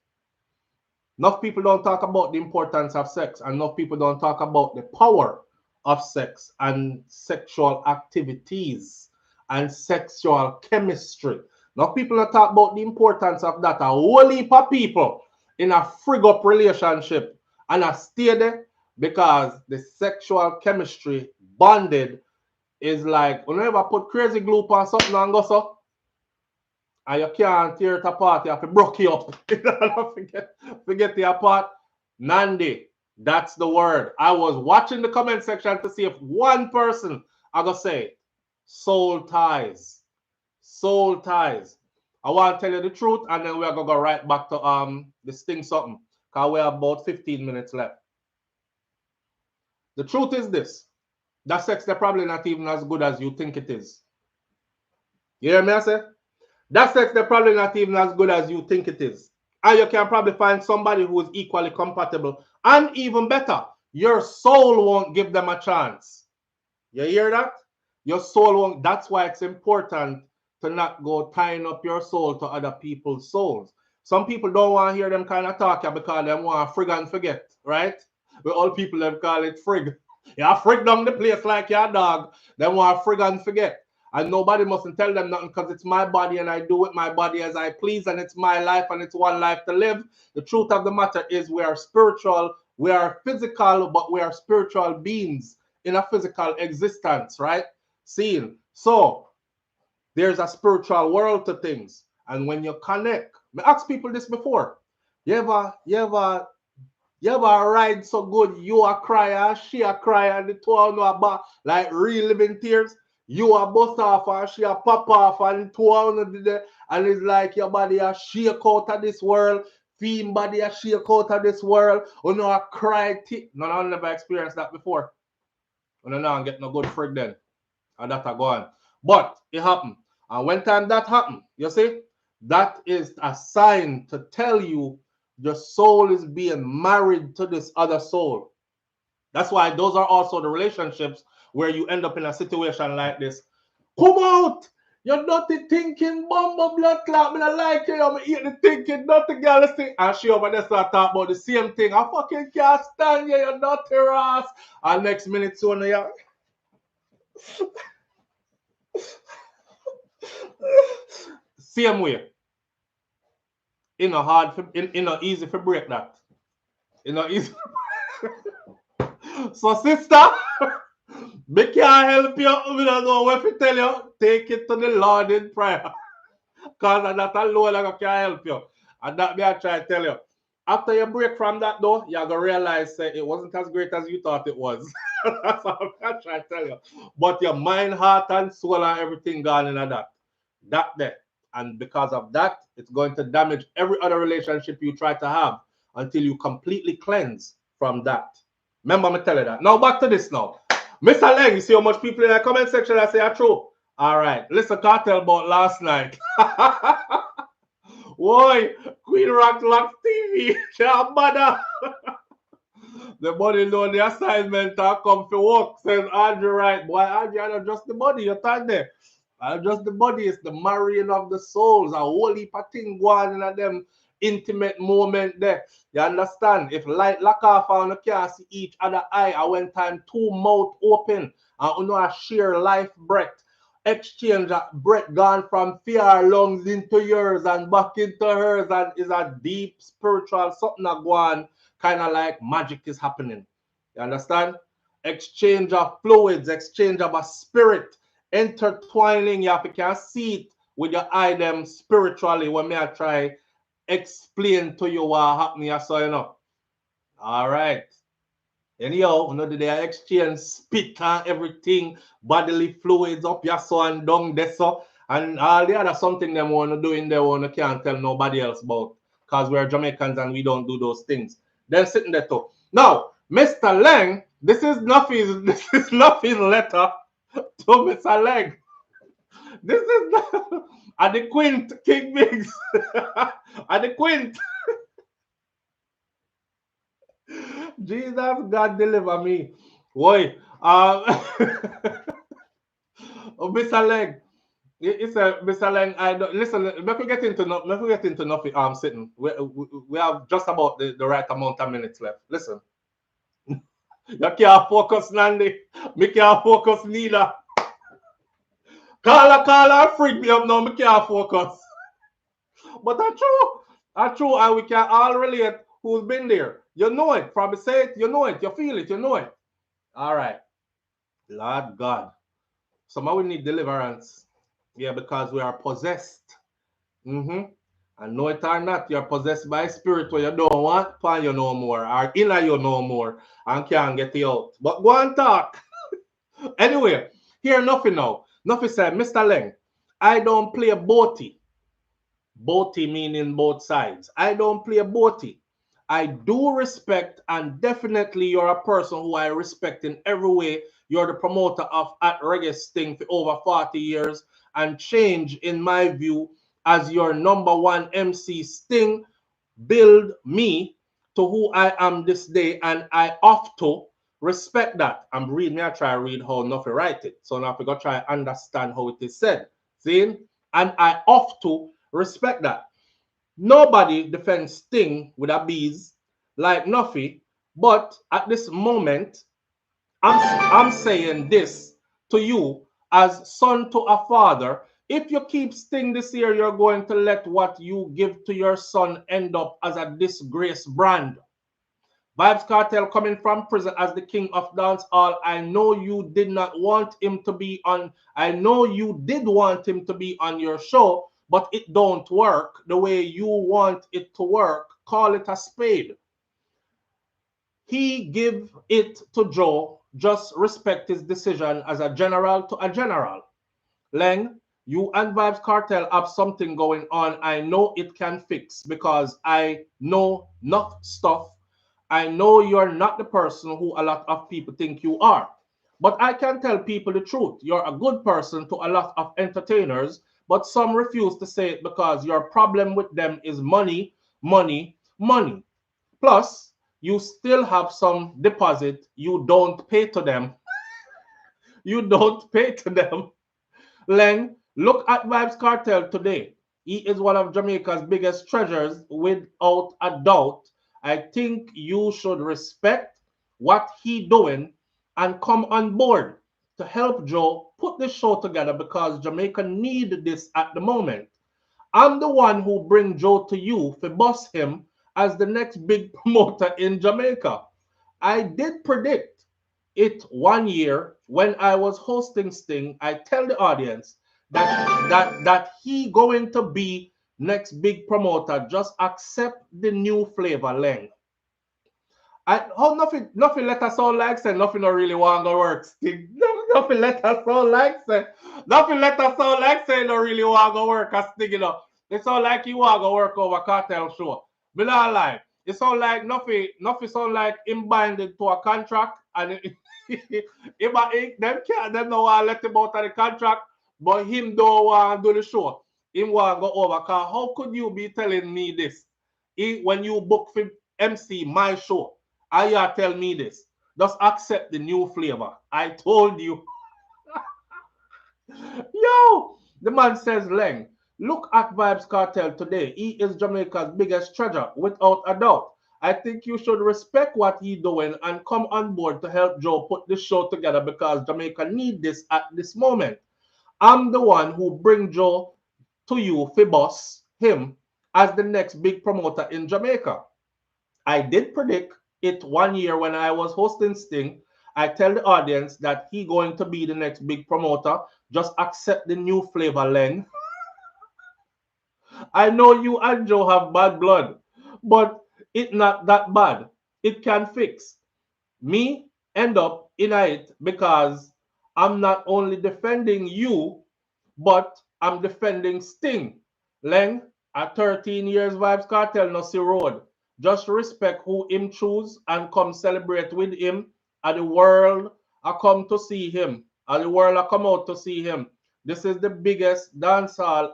Enough people don't talk about the importance of sex, and enough people don't talk about the power of sex and sexual activities and sexual chemistry. Enough people don't talk about the importance of that. A whole heap of people in a frig up relationship and I stay there because the sexual chemistry bonded is like, you never put crazy glue on something and go so, and you can't tear it apart, you have to break it up. forget the apart. Nandi, that's the word. I was watching the comment section to see if one person I gonna say soul ties. Soul ties. I want to tell you the truth, and then we're gonna go right back to this thing something. Because we have about 15 minutes left. The truth is this. That sex they're probably not even as good as you think it is. You hear me I say? That sex they're probably not even as good as you think it is. And you can probably find somebody who is equally compatible. And even better, your soul won't give them a chance. You hear that? Your soul won't. That's why it's important to not go tying up your soul to other people's souls. Some people don't want to hear them kind of talk because they want to frig and forget, right? But all people them call it frig. Yeah, frig down the place like your dog. They want to frig and forget. And nobody mustn't tell them nothing because it's my body and I do with my body as I please and it's my life and it's one life to live. The truth of the matter is we are spiritual, we are physical, but we are spiritual beings in a physical existence, right? Seeing. So there's a spiritual world to things. And when you connect, I asked people this before. You ever ride so good, you a cry, she a cry, and the two of them about like real living tears. You a bust off and she a pop off and two of them and it's like your body a shake out of this world, theme body a shake out of this world. You know a cry. No, I never experienced that before. And I get no good frig then. And that a go on. But it happened. And when time that happened, you see, that is a sign to tell you your soul is being married to this other soul. That's why those are also the relationships where you end up in a situation like this. Come out! You're dirty thinking, bumble blood clot. Me not like you. I'm eat the thinking, dirty girl. And she over there start talking about the same thing. I fucking can't stand you, you're dirty ass. And next minute soon, you same way. It's not hard, it's not easy to break that. It's not easy. So, sister, me can't help you. We don't know what to tell you. Take it to the Lord in prayer. Because that alone I can help you. And that me I try to tell you. After you break from that though, you're gonna realize it wasn't as great as you thought it was. That's what I'm trying to tell you. But your mind, heart, and soul and everything gone in that. That there. And because of that, it's going to damage every other relationship you try to have until you completely cleanse from that. Remember me tell you that. Now back to this now. Mr. Laing, you see how much people in the comment section that say are true? All right. Listen, Cartel about last night. Why? Queen Rock Locks TV. Can't bother. The body know the assignment and come for work. Says Andrew right. Boy, Andrew, I don't just the body. You're tired there. I just the body. It's the marrying of the souls. A whole heap of thing going in them intimate moment there. You understand? If light lock off and you can't see each other eye, I went time two mouth open and you know a sheer life breath. Exchange that breath gone from fear lungs into yours and back into hers, and is a deep spiritual something that go on, kind of like magic is happening. You understand? Exchange of fluids, exchange of a spirit, intertwining. You have to see it with your eye them spiritually when me I try explain to you what happening, so you know. All right. Anyhow, you know, they exchange spit and everything, bodily fluids up your so and down there so, and all the other something them want to do in there one can't tell nobody else about, because we're Jamaicans and we don't do those things. Then sitting there too. Now, Mr. Laing, this is Nuffy's letter to Mr. Laing. This is the at the Quint King Biggs. At the Quint. Jesus, God deliver me. Boy, Mr. Laing, it's a Mr. Laing. I don't listen. Let me get into Nuffy sitting. We have just about the right amount of minutes left. Listen, you can't focus, Nandi. Me can't focus neither. Call freak me up now. Me can't focus. But that's true, and we can all relate. Who's been there? You know it. Probably say it. You know it. You feel it. You know it. All right. Lord God. Somehow we need deliverance. Yeah, because we are possessed. And know it or not, you're possessed by a spirit where you don't want pan you no more, or inner you no more, and can't get you out. But go and talk. Anyway, here Nuffy now. Nuffy said, Mr. Laing, I don't play boaty. Boaty meaning both sides. I don't play boaty. I do respect, and definitely you're a person who I respect in every way. You're the promoter of At Reggae Sting for over 40 years, and change, in my view, as your #1 MC Sting, build me to who I am this day, and I have to respect that. I'm reading, I try to read how Nuffy write it. So now I got to try to understand how it is said. See? And I have to respect that. Nobody defends Sting with a bees like Nuffy, but at this moment, I'm saying this to you as son to a father. If you keep Sting this year, you're going to let what you give to your son end up as a disgrace brand. Vybz Kartel coming from prison as the king of dancehall. I know you did not want him to be on. I know you did want him to be on your show, but it don't work the way you want it to work. Call it a spade. He give it to Joe. Just respect his decision as a general to a general. Laing, you and Vybz Kartel have something going on. I know it can fix because I know enough stuff. I know you're not the person who a lot of people think you are. But I can tell people the truth. You're a good person to a lot of entertainers, but some refuse to say it because your problem with them is money, money, money. Plus, you still have some deposit you don't pay to them. You don't pay to them. Laing, look at Vybz Kartel today. He is one of Jamaica's biggest treasures without a doubt. I think you should respect what he doing and come on board to help Joe put the show together because Jamaica need this at the moment. I'm the one who bring Joe to you for boss him as the next big promoter in Jamaica. I did predict it one year when I was hosting Sting. I tell the audience that he going to be next big promoter, just accept the new flavor, Laing. How nothing let us all like say nothing not really want to work. Sting. Nothing let us all like say. Nothing let us all like say no really want to work as Sting, you know. It's all like you want to work over Cartel show. But not lie. It sound like nothing sound like him binded to a contract and them no want let him out of the contract, but him don't want to do the show. Him want to go over. Cause how could you be telling me this? When you book for MC my show, and you tell me this. Just accept the new flavor. I told you. Yo, the man says, Laing, look at Vybz Kartel today. He is Jamaica's biggest treasure, without a doubt. I think you should respect what he's doing and come on board to help Joe put this show together because Jamaica need this at this moment. I'm the one who bring Joe to you, Fibos, him, as the next big promoter in Jamaica. I did predict it 1 year when I was hosting Sting. I tell the audience that he going to be the next big promoter. Just accept the new flavor, Len. I know you and Joe have bad blood, but it's not that bad. It can fix. Me end up in it because I'm not only defending you, but I'm defending Sting. Len, at 13 years Vybz Kartel no see road. Just respect who him choose and come celebrate with him. And the world I come to see him. And the world I come out to see him. This is the biggest dancehall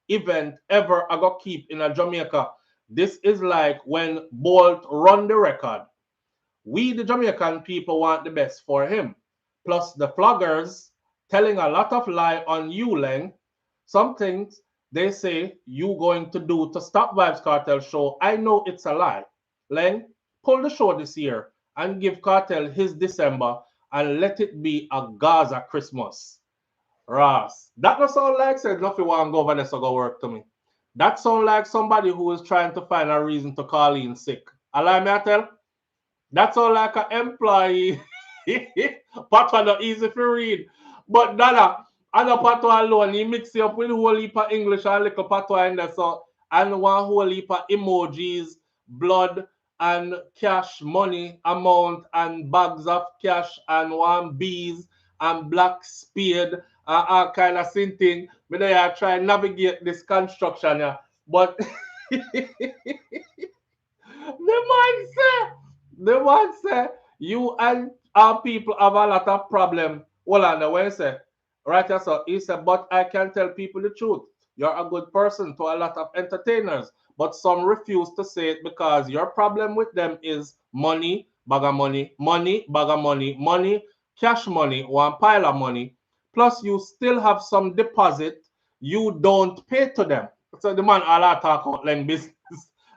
event ever I got keep in a Jamaica. This is like when Bolt run the record. We, the Jamaican people, want the best for him. Plus the floggers telling a lot of lie on you, Laing. Some things they say you going to do to stop Vybz Kartel show. I know it's a lie. Laing, pull the show this year and give Cartel his December and let it be a Gaza Christmas. Ross, that does sound like said nothing want to go over there so go work to me. That sound like somebody who is trying to find a reason to call in sick. Allow me to tell? That's all like an employee. Patwa not easy to read. But Dada, and a Patwa alone, he mix it up with whole heap of English and little Patwa in there. So, and one whole heap of emojis, blood, and cash money amount, and bags of cash, and one bees, and black spade, and all kind of thing. But I try and navigate this construction. Yeah. But the man say, you and our people have a lot of problem. Well, and when he say, right, so he said, but I can tell people the truth. You're a good person to a lot of entertainers, but some refuse to say it because your problem with them is money, bag of money, money, bag of money, money, cash money, one pile of money. Plus, you still have some deposit you don't pay to them. So the man all talk about like business.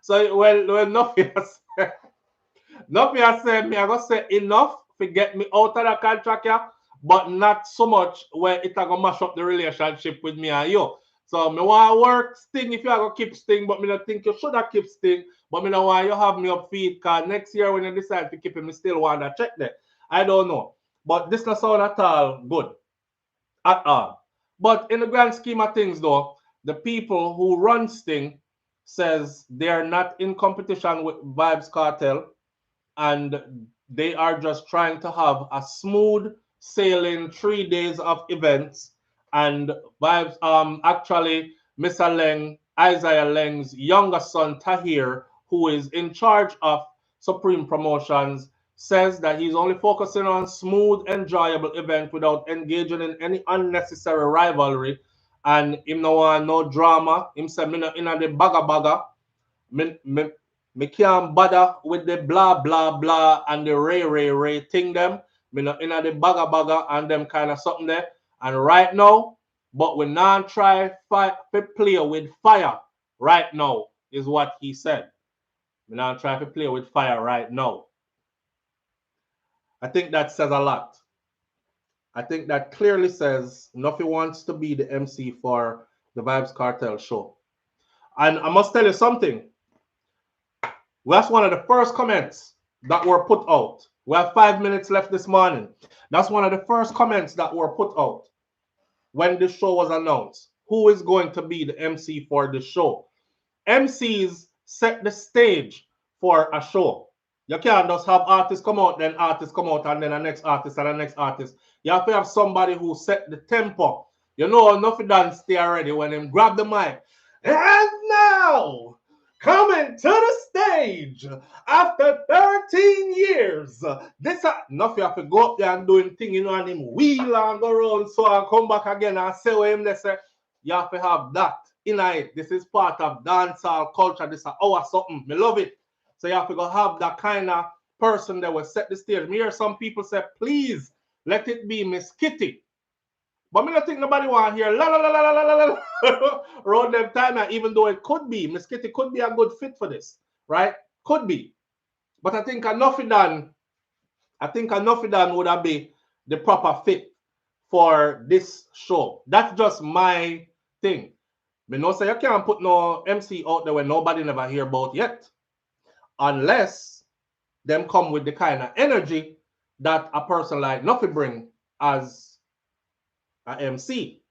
So well Nuffy has said me I gonna say enough to get me out of the contract here, but not so much where it gonna mash up the relationship with me and you. So me want to work Sting if you are gonna keep Sting, but me not think you should have keep Sting, but me not want you have me up feet because next year when you decide to keep him, me still want to check there. I don't know. But this not sound at all good. At all. But in the grand scheme of things though, the people who run Sting says they are not in competition with Vybz Kartel and they are just trying to have a smooth sailing 3 days of events. And Vybz, actually, Mr. Laing, Isaiah Laing's younger son Tahir, who is in charge of Supreme Promotions, says that he's only focusing on smooth, enjoyable event without engaging in any unnecessary rivalry. And him no want no drama. Him say me no in the baga. Me can't bother with the blah blah blah and the ray thing them. Me not in the baga and them kind of something there. And right now, but we not try to play with fire right now, is what he said. We not try to play with fire right now. I think that says a lot. I think that clearly says Nuffy wants to be the MC for the Vybz Kartel show. And I must tell you something. That's one of the first comments that were put out. We have 5 minutes left this morning. That's one of the first comments that were put out when this show was announced. who is going to be the MC for the show. MCs set the stage for a show. You can't just have artists come out, then artists come out, and then the next artist and the next artist. You have to have somebody who set the tempo. You know, Nuffy done stay already when him grab the mic. And now, coming to the stage after 13 years, this Nuffy have to go up there and doing thing, you know, and him wheel and go around so and come back again and say what him they say. You have to have that in it. This is part of dancehall culture. This is our something. Me love it. So you have to go have that kind of person that will set the stage. Me hear some people say, please let it be Miss Kitty. But me don't think nobody want to hear la la la la la la la around them time, even though it could be. Miss Kitty could be a good fit for this, right? Could be. But I think Nuffy would have been the proper fit for this show. That's just my thing. Me no say you can't put no MC out there when nobody never hear about yet. Unless them come with the kind of energy that a person like Nuffy bring as a MC.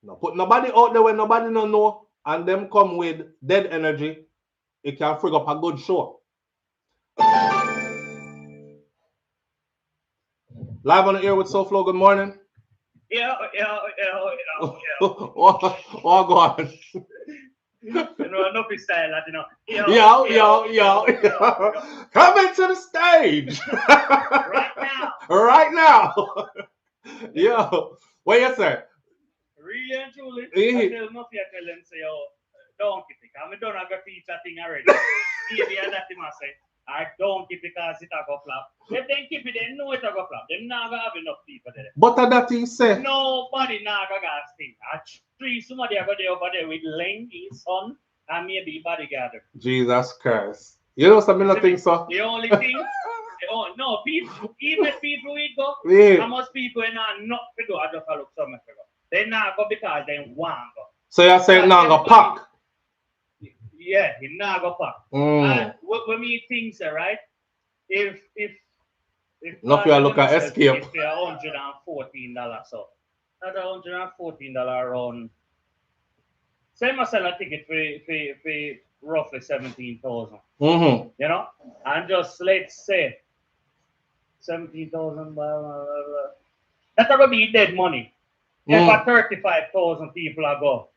No put nobody out there when nobody don't know, and them come with dead energy. It can frig up a good show. Live on the air with SouFLo. Good morning. Yeah. What go on? You know, Nuffy style, that, you know. Yo. Coming to the stage. Right now. Yo. What you say? Really and truly, I tell Nuffy, I tell them, say, yo, don't keep it. I'm done, I got feature thing already. Maybe I let him say, I don't keep it because it a go flop. If they keep it, they know it a go flop. They not gonna have enough people there. But that thing say. Nobody not gonna gas thing. Somebody are going over there with Laing, his son, and maybe bodyguard. Jesus Christ. You know something I think so? The only thing, no, people, even if people we go, how much people are not to go, I just look so much ago. They not go because they want to go. So you're saying now go pack? Yeah, he not go pack. And when me think so, right? If not if you look at escape. If $114, so that's $114 around. Say I sell a ticket for roughly 17,000. You know, and just let's say 17,000. That's gonna be dead money. If 35,000 people are go,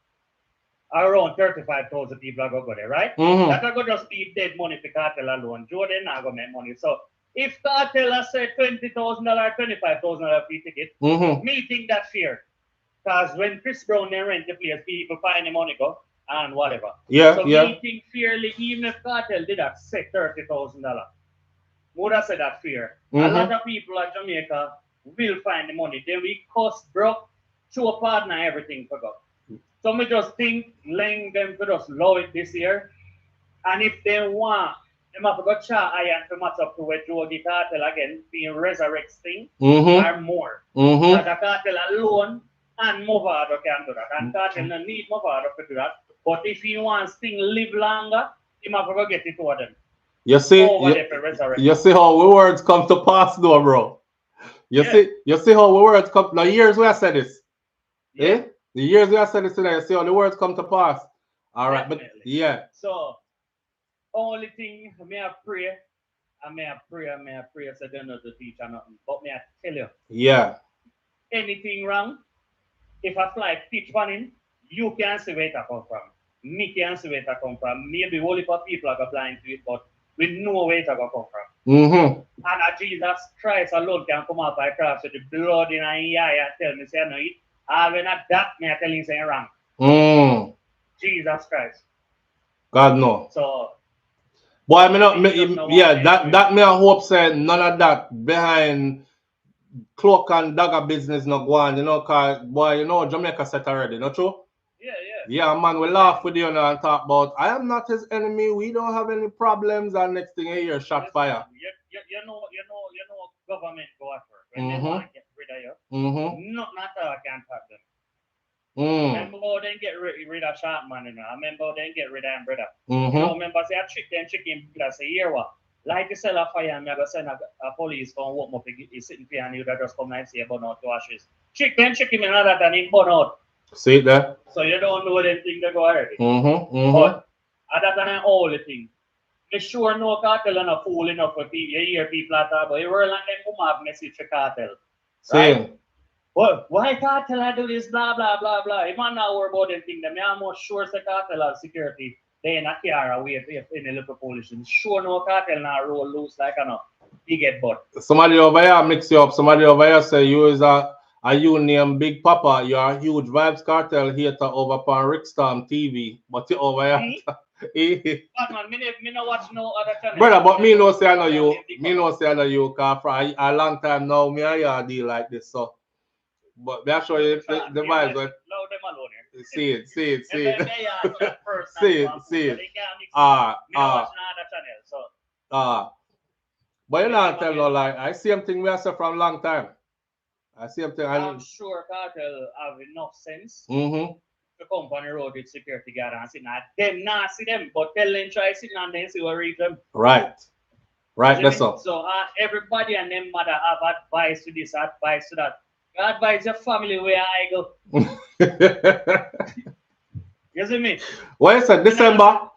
around 35,000 people are go there, right? That's gonna just be dead money for Cartel alone. Jordan not gonna make money. So if Cartel has said $20,000, $25,000 for ticket, me think that's fair. Because when Chris Brown they rent the place, people find the money go and whatever. So me think fairly, even if Cartel did that, say $30,000. Would have said that fair. A lot of people at Jamaica will find the money. Then we cost broke, show a partner everything for God. So me just think Laing them to just low it this year. And if they want, they have to go chat iron to match up to where Jogi Cartel again being resurrects thing or more. Because the Cartel alone and Movado can do that. And Cartel no need Movado to do that. But if he wants things live longer, he have to go get it to them. You see how the words come to pass though, bro. You see how the words come. The years we have said this. The years we have said this today, you see how the words come to pass. All right, definitely. But yeah. So only thing may I pray, so they don't know the teacher nothing. But may I tell you, anything wrong, if I fly pitch on him, you can't see where it come from. Me can't see where it come from. Maybe only for people are applying to it, but we know where it come from. And Jesus Christ alone can come up by cross with the blood in our eye and tell me, say, no, it. When I that, me I tell him, say, wrong. Jesus Christ. God no. So, boy, I mean, that me I hope say none of that behind cloak and dagger business not go on, you know, cause boy, you know, Jamaica set already, not true? Yeah, man, we laugh with you and talk about I am not his enemy, we don't have any problems, and next thing you hear shot fire. You know government go after when they want to get rid of you. Not all can touch them. Remember how they get rid of Sharpman, you know. I remember how they get rid of him, brother. You know, remember say I trick them chicken because say here what? Like you sell a fire and I go send a police come walk up he's sitting here and you just come and say burn out to ashes. Chicken in another than him burn out. See it there? So you don't know anything that go already. Mm-hmm. But that's an only thing. Me sure no Cartel and a fool enough for people. You hear people at all, but you roll and them come have message for Cartel. Same. Right? Well, why Cartel I do this, blah, blah, blah, blah. If I not worry about anything, them I'm more sure the Cartel have security. They in a car away if any little pollution. Sure no Cartel now roll loose like a big head butt. Somebody over here mix you up. Somebody over here say you is a you name Big Papa. You are a huge Vybz Kartel hater over upon Rickstorm TV. But you over here. Man, me no watch no other channel. Brother, but me no say I know you. Me no say I know you, cause for a long time now, me and you deal like this. So, but me I show you the vibes. But see it. See it. But you not tell no lie. I see something we have said from a long time. I see something. I'm sure Cartel have enough sense. To come on the road with security guard and sit now. Them not see them, but tell them try sitting and then see what reach them. Right, that's all. So everybody and them mother have advice to this, advice to that. You advise your family where I go. You see me? What is it? December?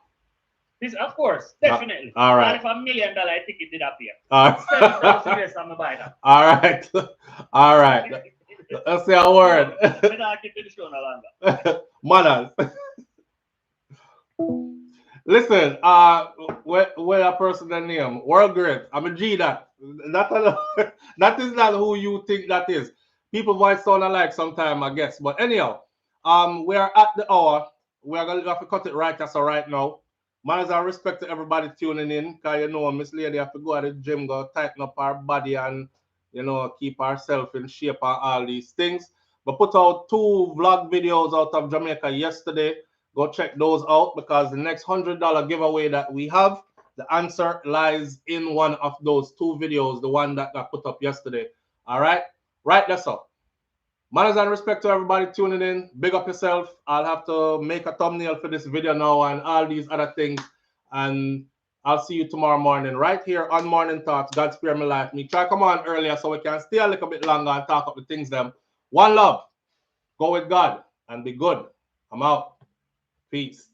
This, of course, definitely. All right. And if $1 million ticket did appear. All right. All right. Let's say a word. Manners. Listen, where a person the name? World Great. I'm a G that. That is not who you think that is. People voice sound alike sometimes, I guess. But anyhow, we are at the hour. We are going to have to cut it right as right now. Manners and respect to everybody tuning in. Because you know, Miss Lady have to go to the gym, go tighten up our body and keep ourselves in shape and all these things. But put out 2 vlog videos out of Jamaica yesterday. Go check those out because the next $100 giveaway that we have, the answer lies in one of those 2 videos, the one that got put up yesterday. All right? Right, that's all. Manners and respect to everybody tuning in. Big up yourself. I'll have to make a thumbnail for this video now and all these other things. And I'll see you tomorrow morning right here on Morning Thoughts. God spare my life. Me try come on earlier so we can stay a little bit longer and talk up the things them. One love. Go with God and be good. I'm out. Peace.